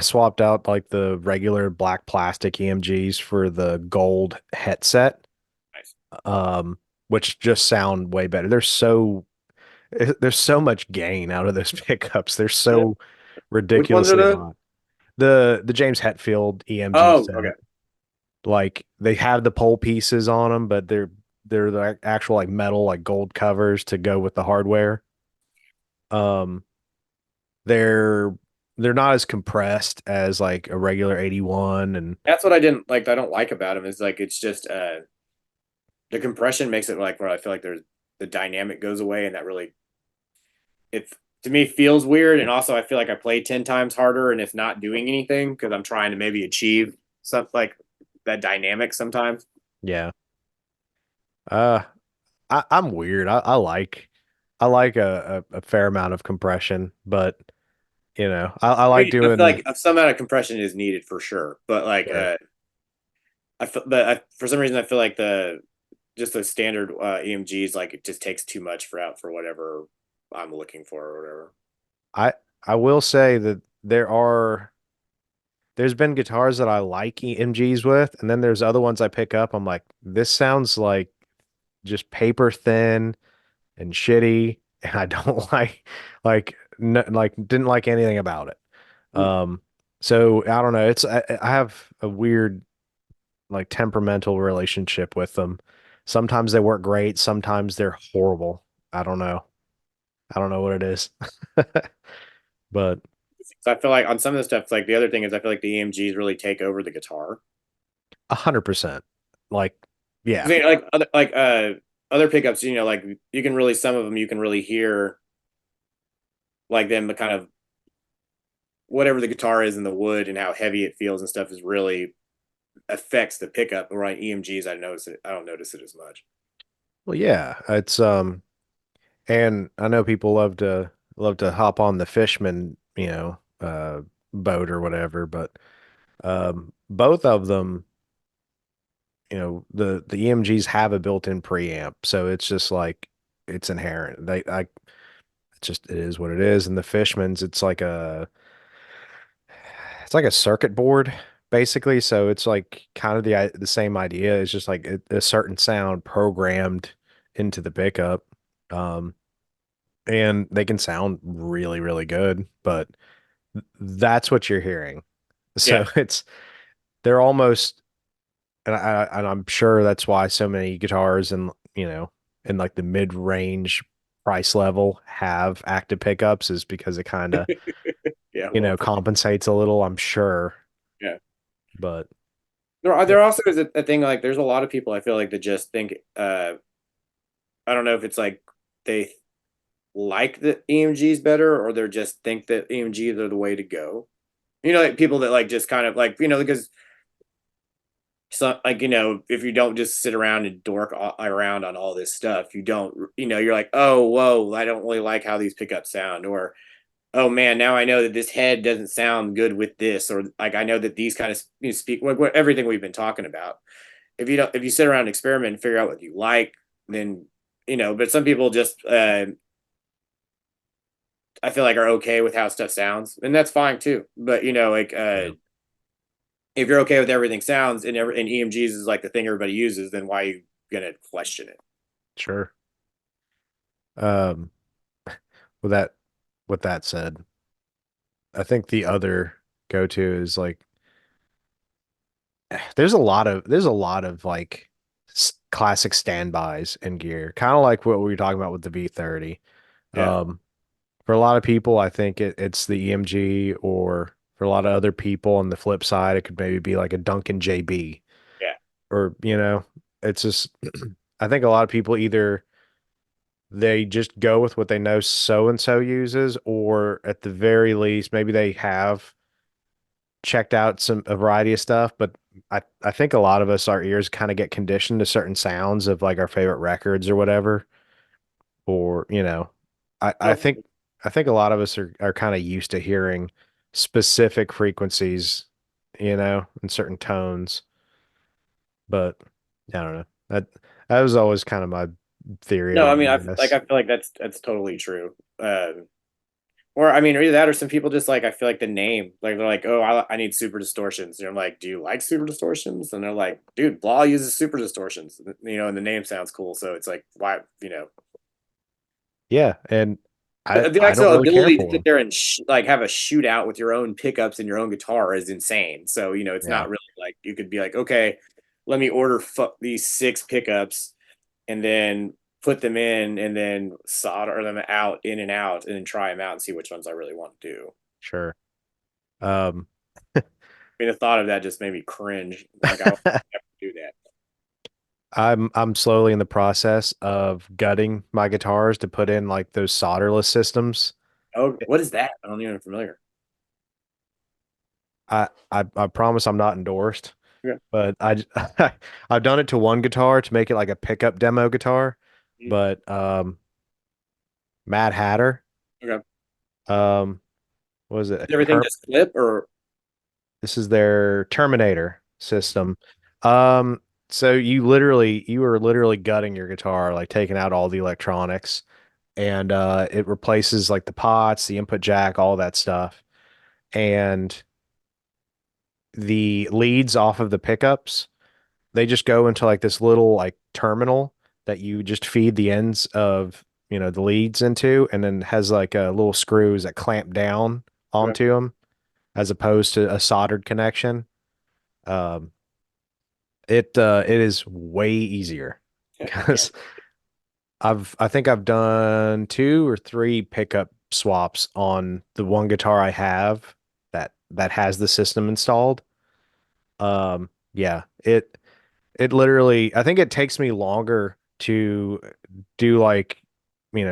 swapped out like the regular black plastic EMGs for the gold headset, Nice. um, which just sound way better. There's so much gain out of those pickups. They're Yeah. so Which ones are ridiculously those? hot. The James Hetfield EMG Oh, okay. set, like they have the pole pieces on them, but they're the actual like metal like gold covers to go with the hardware. Um, they're they're not as compressed as like a regular 81 and That's what I didn't like. I don't like about them is like it's just the compression makes it like where I feel like there's the dynamic goes away, and that really it to me feels weird. And also, I feel like I play 10 times harder, and it's not doing anything because I'm trying to maybe achieve something like that dynamic sometimes. yeah. Uh, I'm weird. I like a fair amount of compression, but I I like mean, I feel doing like some amount of compression is needed for sure, but like sure. for some reason I feel like the just the standard EMGs like it just takes too much for out for whatever I'm looking for or whatever. I I will say that there's been guitars that I like EMGs with, and then there's other ones I pick up. I'm like, this sounds like just paper thin and shitty, and I don't like didn't like anything about it. Hmm. Um, so I don't know. I have a weird like temperamental relationship with them. Sometimes they work great, sometimes they're horrible. I don't know. I don't know what it is. But So I feel like on some of the stuff, like the other thing is I feel like the EMGs really take over the guitar. 100%. Like, yeah. Like other pickups, you know, like you can really some of them you can really hear like them, but kind of whatever the guitar is in the wood and how heavy it feels and stuff is really affects the pickup. Where on EMGs, I notice it. I don't notice it as much. Well, yeah. It's and I know people love to hop on the Fishman, boat or whatever, but both of them, the EMGs have a built-in preamp, so it's just like it's inherent. It is what it is. And the Fishman's, it's like a circuit board basically. So it's like kind of the same idea. It's just like a certain sound programmed into the pickup. Um, and they can sound really, really good, but that's what you're hearing. So Yeah, they're almost, and I'm sure that's why so many guitars and, in like the mid-range price level have active pickups is because it kind of, yeah. Well, compensates a little, I'm sure, yeah. but There also is a thing like there's a lot of people I feel like that just think I don't know if it's like they like the EMGs better or they just think that EMGs are the way to go. You know, like people that like just kind of like because so like if you don't just sit around and dork around on all this stuff, you don't you're like oh whoa I don't really like how these pickups sound or oh man now I know that this head doesn't sound good with this or like I know that these kind of speak like everything we've been talking about if you sit around and experiment and figure out what you like, then but some people just I feel like are okay with how stuff sounds, and that's fine too. But like yeah, if you're okay with everything sounds and EMGs is like the thing everybody uses, then why are you gonna question it? sure. Um, with that, with that said, I think the other go-to is like there's a lot of like classic standbys in gear, kind of like what we were talking about with the V30. Yeah, Um, for a lot of people, I think it's the EMG, or for a lot of other people on the flip side, it could maybe be like a Duncan JB, yeah. or it's just I think a lot of people either they just go with what they know so and so uses, or at the very least, maybe they have checked out a variety of stuff, but I think a lot of us, our ears kind of get conditioned to certain sounds of like our favorite records or whatever. Or, I, I No, think I think a lot of us are kind of used to hearing specific frequencies, in certain tones. But I don't know. That was always kind of my theory no. I on mean, it, I guess. I feel like that's totally true. Or I mean, either that or some people just like I feel like the name, like they're like, oh, I need super distortions. And I'm like, do you like super distortions? And they're like, dude, Blah uses super distortions, and the name sounds cool, so it's like, why, Yeah, and I the I don't actual really care ability to for sit them. there and like have a shootout with your own pickups and your own guitar is insane. So it's Yeah, not really like you could be like, okay, let me order these six pickups and then put them in and then solder them out in and out and then try them out and see which ones I really want to do. sure. Um, I mean, the thought of that just made me cringe. Like I would never do that. I'm slowly in the process of gutting my guitars to put in like those solderless systems. Oh, what is that? I don't even familiar. I promise I'm not endorsed. Okay. but I've done it to one guitar to make it like a pickup demo guitar, Mhm. but Mad Hatter, Okay. um, what was it? Does everything just flip or This is their Terminator Mhm. system. So you were literally gutting your guitar, like taking out all the electronics, and it replaces like the pots, the input jack, all that stuff, and the leads off of the pickups. They just go into like this little like terminal that you just feed the ends of, the leads into, and then has like little screws that clamp down okay. onto them as opposed to a soldered connection. Um, it is way easier Yeah. because I think I've done two or three pickup swaps on the one guitar I have that has the system installed. Yeah, it literally, I think it takes me longer to do like,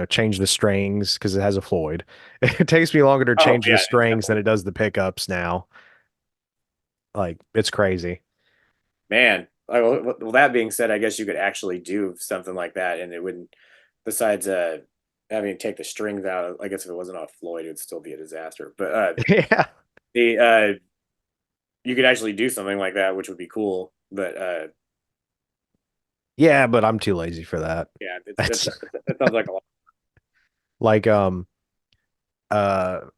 change the strings because it has a Floyd. It takes me longer to Oh change the yeah, strings than definitely. it does the pickups now. Like it's crazy. Man. Well, that being said, I guess you could actually do something like that, and it wouldn't. Besides, having to take the strings out, I guess if it wasn't off Floyd, it would still be a disaster. But Yeah. the you could actually do something like that, which would be cool. But Yeah, but I'm too lazy for that. yeah, That's that sounds like a lot. like I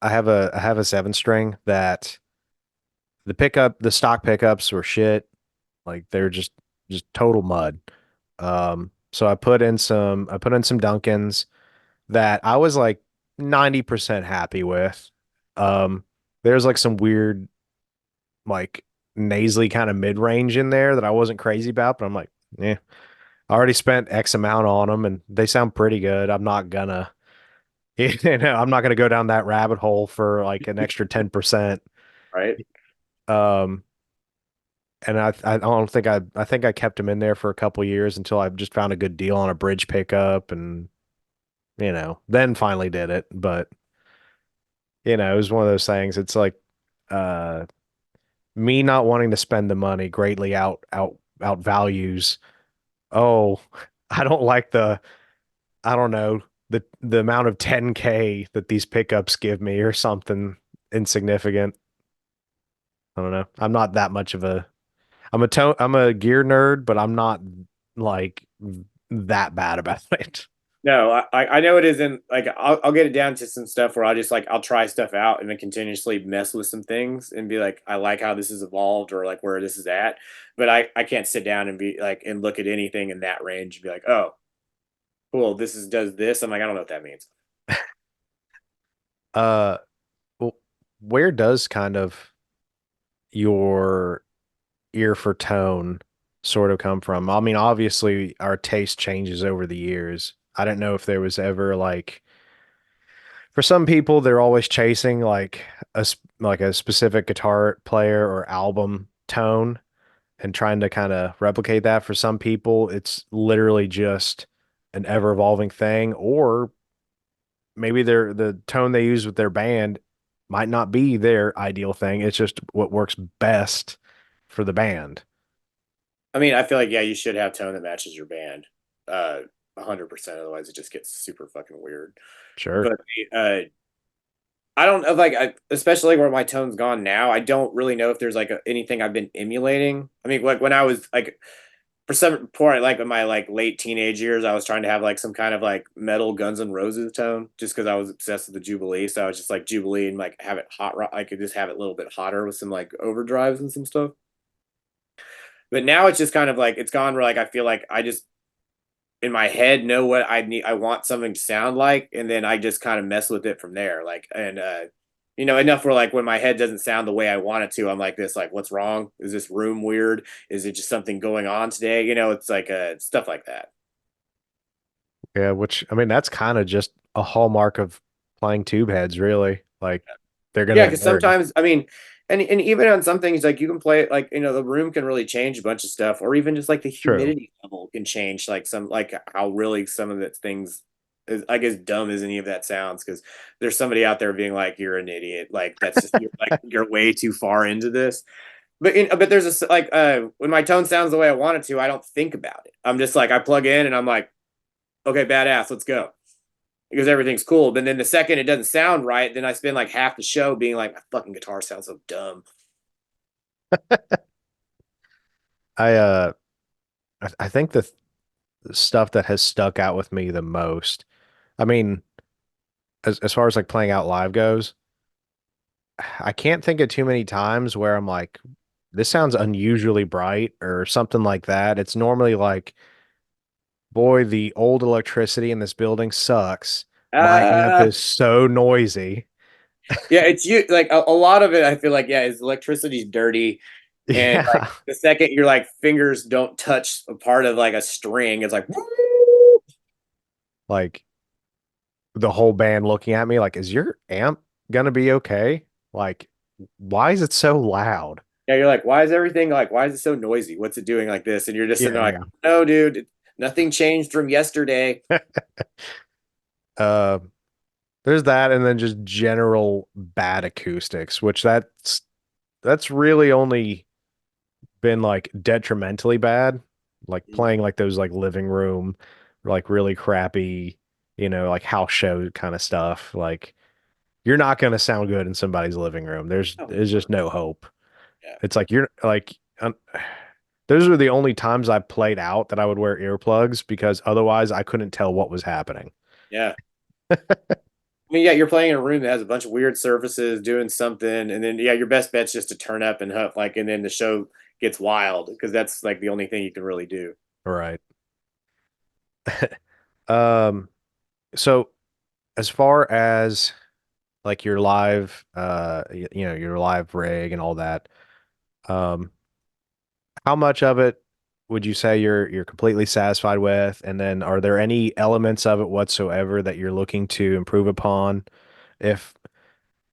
have a 7 string that the stock pickups were shit. Like they're just total mud. So I put in some Duncans that I was like 90% happy with. Um, there's like some weird, like nasally kind of mid-range in there that I wasn't crazy about, but I'm like, yeah, I already spent X amount on them and they sound pretty good. I'm not gonna, I'm not gonna go down that rabbit hole for like an extra 10%. Right? Um, and I don't think I think I kept him in there for a couple years until I just found a good deal on a bridge pickup and, then finally did it. But, it was one of those things. It's like, uh, me not wanting to spend the money greatly outvalues. Oh, I don't like I don't know, the amount of 10K that these pickups give me or something insignificant. I don't know. I'm not that much of I'm a gear nerd, but I'm not like that bad about it. No, I know it isn't like I'll get it down to some stuff where I'll try stuff out and then continuously mess with some things and be like I like how this has evolved or like where this is at, but I can't sit down and be like and look at anything in that range and be like, oh cool, this is does this. I'm like, I don't know what that means. Uh, well, where does kind of your ear for tone sort of come from? I mean, obviously our taste changes over the years. I don't know if there was ever like for some people they're always chasing like like a specific guitar player or album tone and trying to kind of replicate that. For some people it's literally just an ever evolving thing, or maybe the tone they use with their band might not be their ideal thing. It's just what works best for the band. I mean, I feel like yeah, you should have tone that matches your band, 100%. Otherwise, it just gets super fucking weird. Sure. But I don't know, like, especially where my tone's gone now. I don't really know if there's like anything I've been emulating. I mean, like when I was like for some point, like in my like late teenage years, I was trying to have like some kind of like metal Guns N' Roses tone, just because I was obsessed with the Jubilee. So I was just like Jubilee and like have it hot. I could just have it a little bit hotter with some like overdrives and some stuff. But now it's just kind of like it's gone where like I feel like I just in my head know what I need I want something to sound like, and then I just kind of mess with it from there. Like and enough where like when my head doesn't sound the way I want it to, I'm like this, like, what's wrong? Is this room weird? Is it just something going on today? It's like stuff like that. Yeah, which I mean that's kind of just a hallmark of playing tube heads, really. Like they're Yeah, gonna because nerd. sometimes I mean, and even on some things like you can play it like the room can really change a bunch of stuff, or even just like the True. humidity level can change like some like how really some of the things is like as dumb as any of that sounds. Because there's somebody out there being like, "You're an idiot," like that's just you're like you're way too far into this. but there's like when my tone sounds the way I want it to, I don't think about it. I'm just like I plug in and I'm like, okay, badass, let's go. Because everything's cool. But then the second it doesn't sound right, then I spend like half the show being like, my fucking guitar sounds so dumb. I I think the stuff that has stuck out with me the most. I mean, as far as like playing out live goes, I can't think of too many times where I'm like, this sounds unusually bright or something like that. It's normally like, boy, the old electricity in this building sucks. My amp Uh is so noisy. yeah, it's you like a lot of it I feel like, yeah, is electricity's dirty. And like Yeah. the second your like fingers don't touch a part of like a string, it's like Like the whole band looking at me like, is your amp gonna be okay? Like, why is it so loud? yeah, you're like, why is everything like why is it so noisy? What's it doing like this? And you're just sitting there like, Yeah. no, dude, nothing changed from yesterday. Uh, there's that, and then just general bad acoustics, which that's really only been like detrimentally bad, like playing like those like living room, like really crappy, like house show kind of stuff. Like you're not gonna sound good in somebody's living room. Oh, There's just never. no hope. Yeah. It's like you're like those are the only times I played out that I would wear earplugs because otherwise I couldn't tell what was happening. Yeah. I mean, yeah, you're playing in a room that has a bunch of weird surfaces doing something, and then yeah, your best bet's just to turn up and huff, like, and then the show gets wild because that's like the only thing you can really do. Right. Um, so as far as like your live your live rig and all that, um, how much of it would you say you're completely satisfied with? And then are there any elements of it whatsoever that you're looking to improve upon? If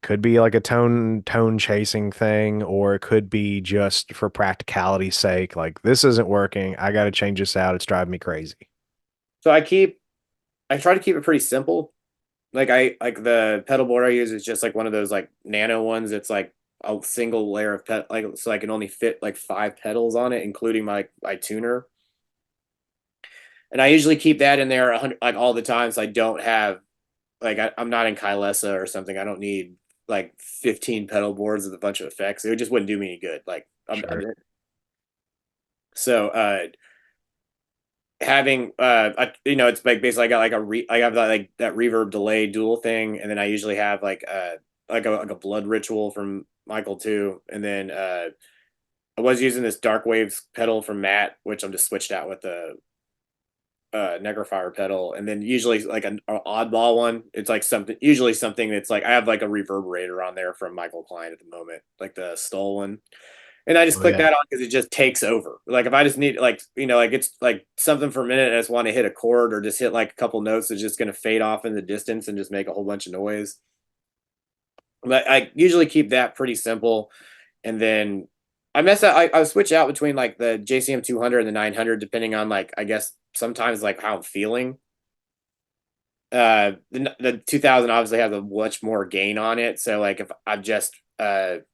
could be like a tone chasing thing, or it could be just for practicality's sake, like this isn't working. I got to change this out. It's driving me crazy. So I try to keep it pretty simple. Like I like the pedal board I use is just like one of those like nano ones. It's like a single layer of like so I can only fit like five pedals on it, including my tuner. And I usually keep that in there 100, like all the time, so I don't have like I'm not in Kylesa or something. I don't need like 15 pedal boards with a bunch of effects. It just wouldn't do me any good. Like Sure. so having it's like basically I got like I have that like that reverb delay dual thing, and then I usually have like a blood ritual from Michael too, and then I was using this dark waves pedal from Matt, which I'm just switched out with the Necrofier pedal, and then usually like an oddball one. It's like something usually something that's like I have like a reverberator on there from Michael Klein at the moment, like the Stoll one, and I just Oh click yeah. that on because it just takes over. Like if I just need like like it's like something for a minute, and I just want to hit a chord or just hit like a couple notes that's just going to fade off in the distance and just make a whole bunch of noise. But I usually keep that pretty simple, and then I switch out between like the JCM 200 and the 900 depending on like I guess sometimes like how I'm feeling. The 2000 obviously has a much more gain on it, so like if I've just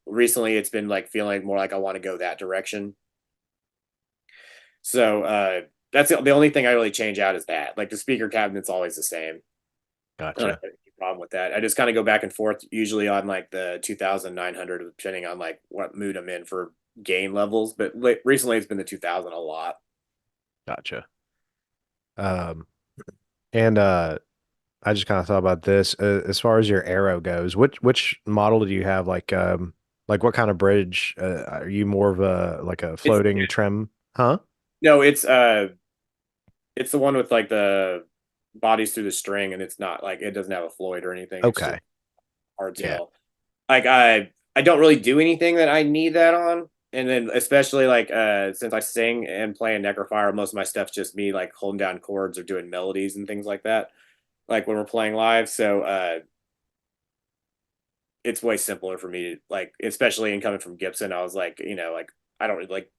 recently it's been like feeling more like I want to go that direction. So that's the only thing I really change out is that. Like the speaker cabinet's always the same. I don't have Gotcha. any problem with that. I just kind of go back and forth usually on like the 2900 depending on like what mood I'm in for gain levels, but recently it's been the 2000 a lot. Gotcha. Um, and I just kind of thought about this as far as your arrow goes. Which model do you have? Like what kind of bridge? Are you more of a like a It's floating trim? Huh? no, it's the one with like the bodies through the string, and it's not like it doesn't have a Floyd or anything. It's just Okay. Yeah. hardtail. Like I don't really do anything that I need that on. And then especially like since I sing and play in Necrofier, most of my stuff's just me like holding down chords or doing melodies and things like that. Like when we're playing live. So it's way simpler for me to like, especially in coming from Gibson. I was like, like I don't really like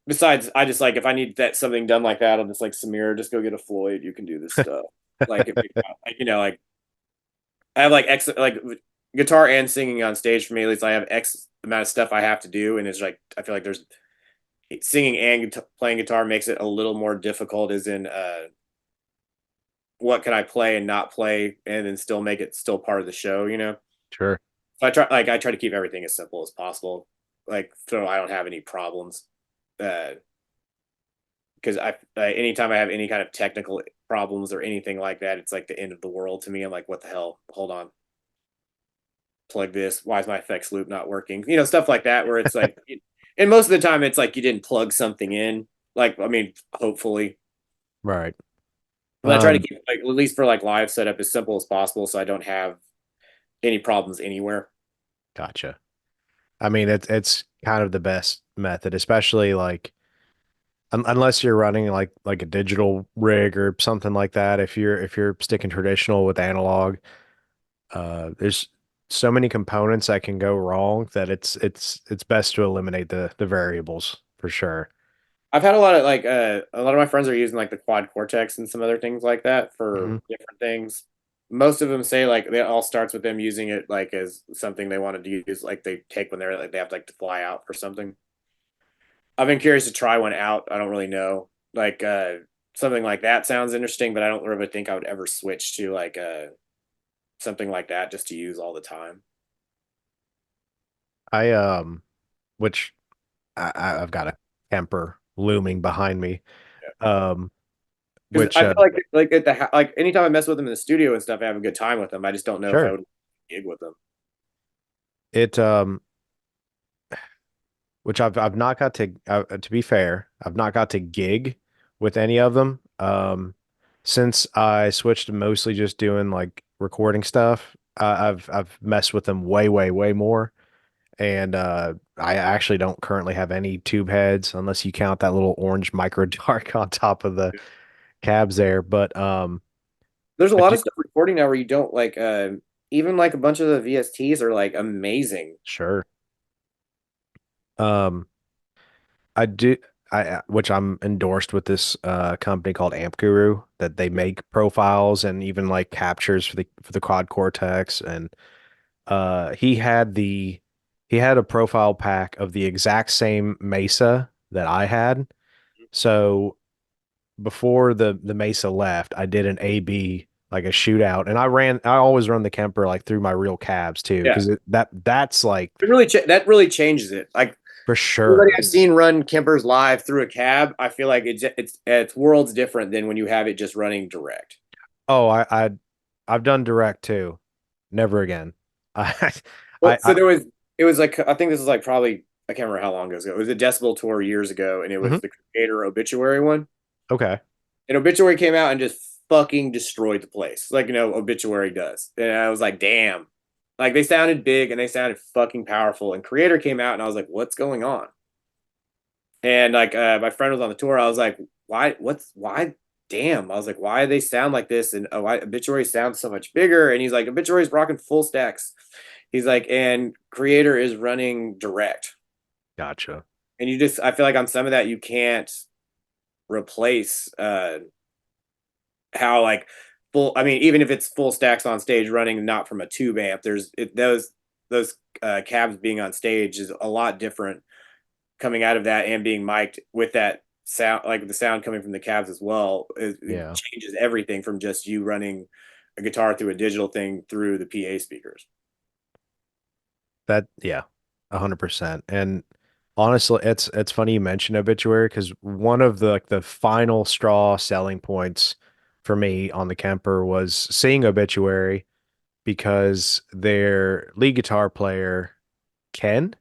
besides I just like if I need that something done like that, I'll just like Samir, just go get a Floyd. You can do this stuff. Like if like I have like guitar and singing on stage for me. At least I have X amount of stuff I have to do, and it's like I feel like there's singing and playing guitar makes it a little more difficult. As in, what can I play and not play, and then still make it still part of the show. You know, Sure. so I try to keep everything as simple as possible, like so I don't have any problems. Uh, because anytime I have any kind of technical problems or anything like that, it's like the end of the world to me. I'm like, what the hell? Hold on, plug this. Why is my effects loop not working? You know, stuff like that. Where it's like, and most of the time, it's like you didn't plug something in. Like, I mean, hopefully, Right. but I try to Um, keep like at least for like live setup as simple as possible, so I don't have any problems anywhere. gotcha. I mean, it's kind of the best method, especially like unless you're running like a digital rig or something like that. If you're sticking traditional with analog, there's so many components that can go wrong that it's best to eliminate the variables for sure. I've had a lot of like a lot of my friends are using like the quad cortex and some other things like that for Hmm. different things. Most of them say like it all starts with them using it like as something they wanted to use, like they take when they're like they have to, like to fly out for something. I've been curious to try one out. I don't really know. Like something like that sounds interesting, but I don't really think I would ever switch to like something like that just to use all the time. I which I've got a Kemper looming behind me. Um, Because which I feel like at the like anytime I mess with them in the studio and stuff, I have a good time with them. I just don't know if I sure would gig with them. it which I've not got to be fair, I've not got to gig with any of them. Since I switched to mostly just doing like recording stuff, I've messed with them way more. And I actually don't currently have any tube heads unless you count that little orange micro dark on top of the cabs there. There's a But lot of stuff recording now where you don't like even like a bunch of the VSTs are like amazing. sure. Um, I do. Which I'm endorsed with this company called Amp Guru that they make profiles and even like captures for the quad cortex and he had a profile pack of the exact same Mesa that I had. So before the Mesa left, I did an AB like a shootout and I always run the Kemper like through my real cabs too Yeah, because that's like it really that really changes it. Like for everybody sure. I've seen run Kempers live through a cab, I feel like it's worlds different than when you have it just running direct. Oh, I've done direct too. Never again. I Well, so I there was it was like I think this was like probably I can't remember how long ago. It was a Decibel tour years ago, and it mhm. was the Creator Obituary one. Okay. And Obituary came out and just fucking destroyed the place, like Obituary does. And I was like, damn, like they sounded big and they sounded fucking powerful. And Creator came out, and I was like, what's going on? And like my friend was on the tour, I was like, why? What's why? Damn, I was like, why do they sound like this? And why Obituary sounds so much bigger? And he's like, Obituary's rocking full stacks. He's like, and Creator is running direct. Gotcha. And you just, I feel like on some of that, you can't replace how like full. I mean, even if it's full stacks on stage running, not from a tube amp, those cabs being on stage is a lot different coming out of that and being mic'd with that sound, like the sound coming from the cabs as well. It Yeah. changes everything from just you running a guitar through a digital thing through the PA speakers. That yeah, 100%. And honestly, it's funny you mention Obituary because one of the like the final straw selling points for me on the Kemper was seeing Obituary because their lead guitar player, Ken,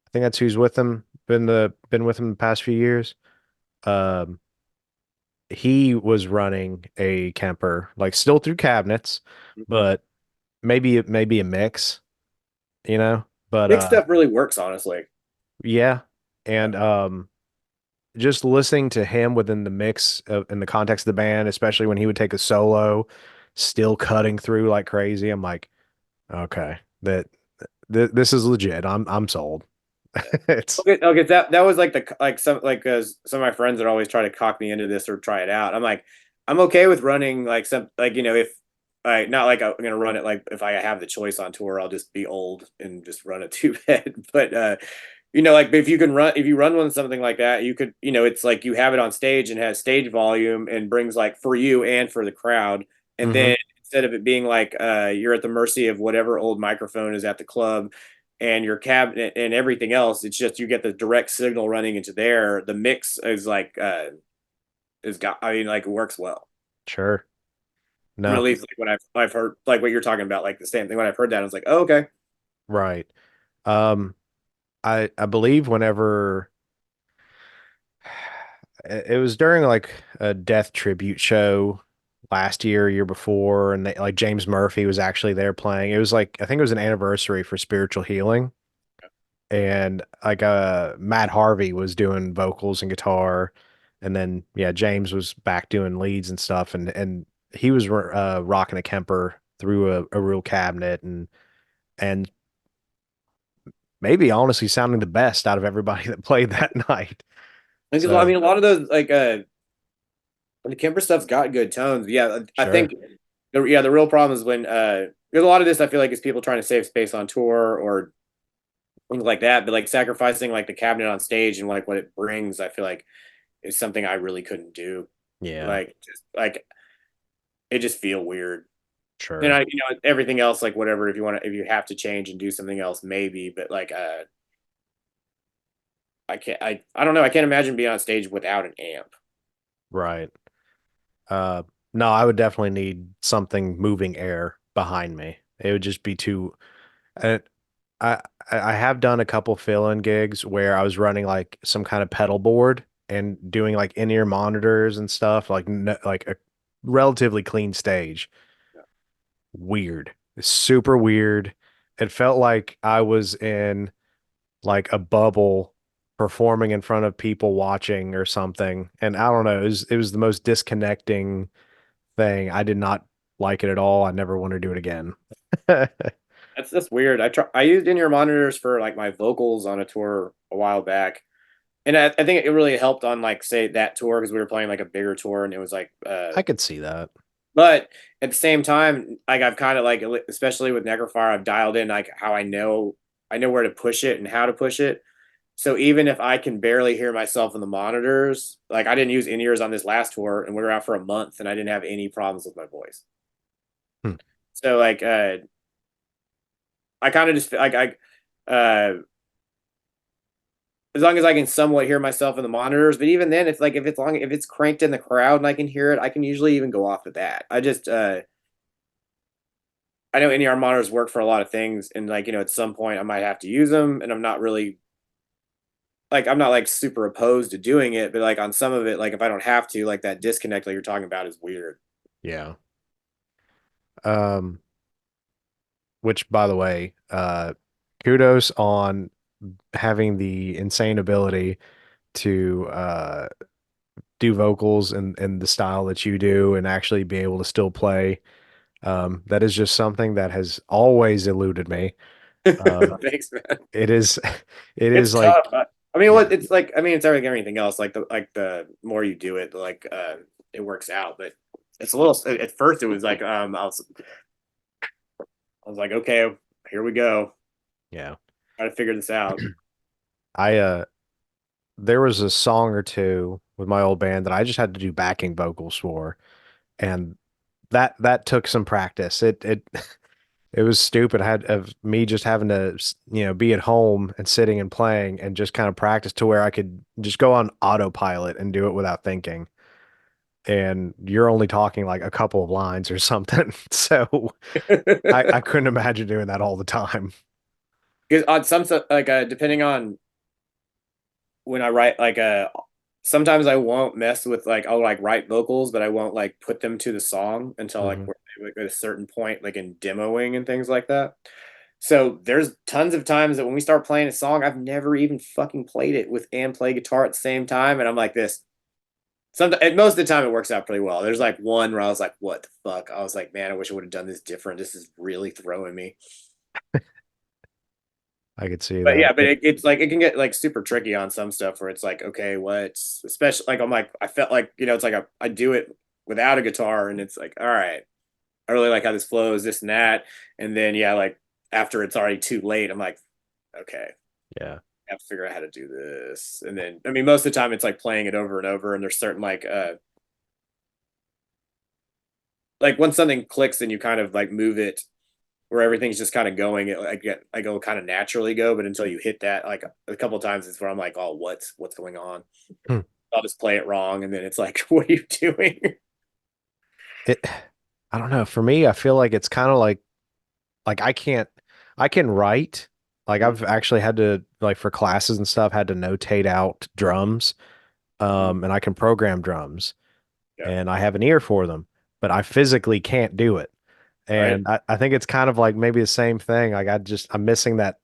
I think that's who's with them, been with them the past few years. Um, he was running a Kemper, like still through cabinets, but maybe a mix, you know? But Mixed stuff really works, honestly. yeah. Yeah. And just listening to him within the mix of, in the context of the band, especially when he would take a solo, still cutting through like crazy. I'm like, okay, this is legit. I'm sold. It's Okay, okay, that was like the like some of my friends that always try to cock me into this or try it out. I'm like, I'm okay with running like some like if not like I'm gonna run it like if I have the choice on tour, I'll just be old and just run a two bed. But like if you can run if you run one something like that, you could it's like you have it on stage and has stage volume and brings like for you and for the crowd. And Hmm. then instead of it being like you're at the mercy of whatever old microphone is at the club and your cabinet and everything else, it's just you get the direct signal running into there. The mix is like is got I mean like it works well. Sure. Or at No, least like when I've heard like what you're talking about, like the same thing. When I've heard that, I was like, oh, okay. right. Um, I believe whenever it was during like a death tribute show last year, year before, and like James Murphy was actually there playing. It was like I think it was an anniversary for Spiritual Healing, and like Matt Harvey was doing vocals and guitar, and then yeah, James was back doing leads and stuff, and he was rocking a Kemper through a real cabinet and maybe honestly sounding the best out of everybody that played that night. Because I So mean, a lot of those like the Kemper stuff's got good tones. Yeah, I sure. think the real problem is when there's a lot of this. I feel like is people trying to save space on tour or things like that, but like sacrificing like the cabinet on stage and like what it brings. I feel like is something I really couldn't do. Yeah, Like just like it just feel weird. And sure. I everything else like whatever if you have to change and do something else maybe, but like I don't know. I can't imagine being on stage without an amp. Right. Uh, no, I would definitely need something moving air behind me. It would just be too. Uh, I I have done a couple fill-in gigs where I was running like some kind of pedal board and doing like in-ear monitors and stuff, like no, like a relatively clean stage. Weird, super weird. It felt like I was in like a bubble performing in front of people watching or something. And I don't know, it was the most disconnecting thing. I did not like it at all. I never want to do it again. That's weird. I used in-ear monitors for like my vocals on a tour a while back, and I think it really helped on like say that tour because we were playing like a bigger tour and it was like I could see that. but at the same time like I've kind of like especially with Necrofier I've dialed in like how I know where to push it and how to push it. So even if I can barely hear myself in the monitors, like I didn't use in-ears on this last tour and we were out for a month and I didn't have any problems with my voice. Hmm. So like I kind of just like as long as I can somewhat hear myself in the monitors. But even then, if it's cranked in the crowd and I can hear it, I can usually even go off of that. I know NER monitors work for a lot of things, and like at some point I might have to use them, and I'm not like super opposed to doing it, but like on some of it, like if I don't have to, like that disconnect that you're talking about is weird. Yeah. Um, which by the way, kudos on having the insane ability to do vocals and the style that you do and actually be able to still play. That is just something that has always eluded me. Um, Thanks, man. it is, it It's is tough. like, I mean, yeah, what it's like. I mean, it's everything else. Like the more you do it, like it works out. But it's a little. At first, it was like I was like, okay, here we go. yeah. Try to figure this out. I there was a song or two with my old band that I just had to do backing vocals for, and that took some practice. It it was stupid. I had of me just having to be at home and sitting and playing and just kind of practice to where I could just go on autopilot and do it without thinking. And you're only talking like a couple of lines or something. So I couldn't imagine doing that all the time. Because on some like depending on when I write sometimes I won't mess with like I'll like write vocals, but I won't like put them to the song until like Hmm. we're at a certain point, like in demoing and things like that. So there's tons of times that when we start playing a song, I've never even fucking played it with and play guitar at the same time, and I'm like this. Sometimes, most of the time, it works out pretty well. There's like one where I was like, "What the fuck?" I was like, "Man, I wish I would have done this different. This is really throwing me." I could see But that. yeah, but it's like it can get like super tricky on some stuff where it's like, okay, what's especially like I'm like I felt like it's like I do it without a guitar, and it's like, all right, I really like how this flows, this and that. And then yeah, like after it's already too late, I'm like, okay, Yeah. I have to figure out how to do this. And then I mean most of the time it's like playing it over and over and there's certain like once something clicks and you kind of like move it where everything's just kind of going, I go kind of naturally go, but until you hit that like a couple of times it's where I'm like, oh, what's going on? Hmm. I'll just play it wrong and then it's like, what are you doing? It, I don't know. For me, I feel like it's kind of like I can write. Like Mhm. I've actually had to like for classes and stuff had to notate out drums. Mhm. And I can program drums Yeah. and I have an ear for them, but I physically can't do it. Right. And I think it's kind of like maybe the same thing. Like I'm missing that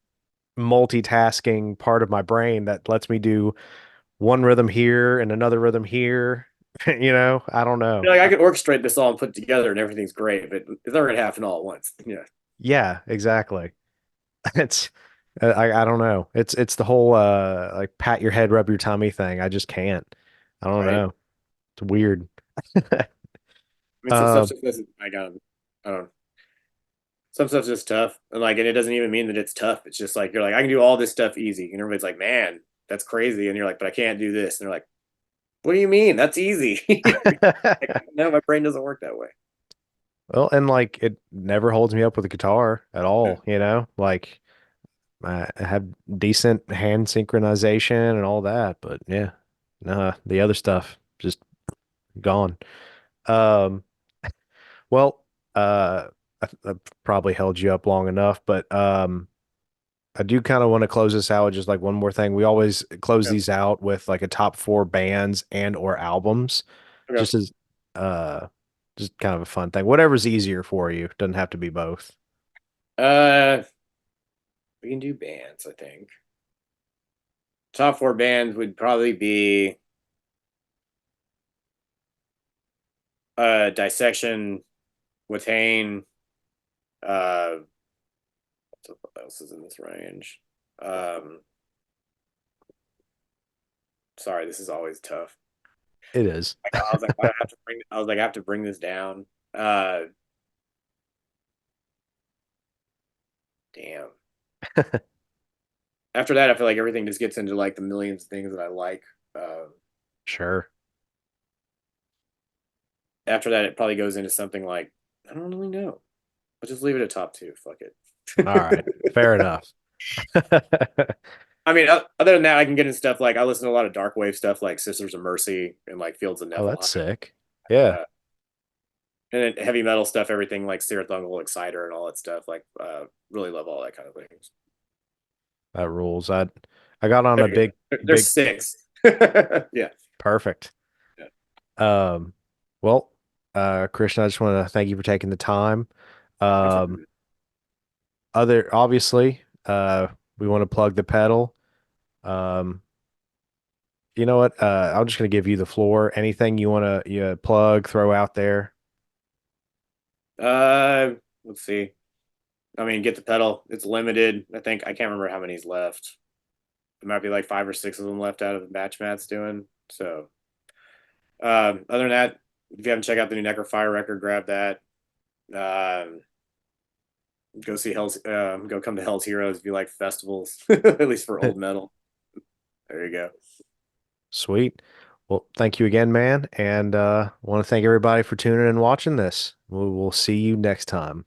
multitasking part of my brain that lets me do one rhythm here and another rhythm here. I don't know. You're like I could orchestrate this all and put it together and everything's great, but it's never gonna happen all at once. Yeah. Yeah, exactly. It's I don't know. It's the whole like pat your head, rub your tummy thing. I just can't. I don't Right. know. It's weird. I mean, some stuff Um, just doesn't. I don't. Some stuff's just tough, and it doesn't even mean that it's tough. It's just like you're like, I can do all this stuff easy, and everybody's like, man, that's crazy, and you're like, but I can't do this, and they're like, what do you mean? That's easy. Like, no, my brain doesn't work that way. well, and like it never holds me up with a guitar at Yeah. all. Like I have decent hand synchronization and all that, but yeah, nah, the other stuff just gone. Um, well, I've probably held you up long enough, but I do kind of want to close this out with just like one more thing. We always close Yeah. these out with like a top four bands and or albums, Okay. just as uh just kind of a fun thing. Whatever's easier for you. Doesn't have to be both. Uh, we can do bands. I think top four bands would probably be Dissection, Watain. Uh, what else is in this range? Um, sorry, this is always tough. It is. I was like, why do I have to bring? I was like, I have to bring this down. Damn. After that, I feel like everything just gets into like the millions of things that I like. Sure. After that, it probably goes into something like I don't really know. I'll just leave it at top two. Fuck All right. it. Fair enough. I mean, other than that, I can get into stuff like I listen to a lot of dark wave stuff like Sisters of Mercy and like Fields of Oh, that's Niflheim, sick. Yeah, uh, and then heavy metal stuff, everything like Serathungal, Exciter, and all that stuff. Like, really love all that kind of things. that rules. I got on There a you go. There's big six. Yeah. perfect. Yeah. Um, well, Christian, I just want to thank you for taking the time. Um, Absolutely. other obviously, we want to plug the pedal. Um, you know what? I'm just gonna give you the floor. Anything you want to plug, throw out there? Uh, let's see. I mean, get the pedal. It's limited. I think I can't remember how many's left. There might be like five or six of them left out of the batch Matt's doing. So, other than that, if you haven't checked out the new Necrofier record, grab that. Um, go see go come to Hell's Heroes if you like festivals, at least for old metal. There you go. Sweet. Well, thank you again, man, and want to thank everybody for tuning in and watching this. We'll see you next time.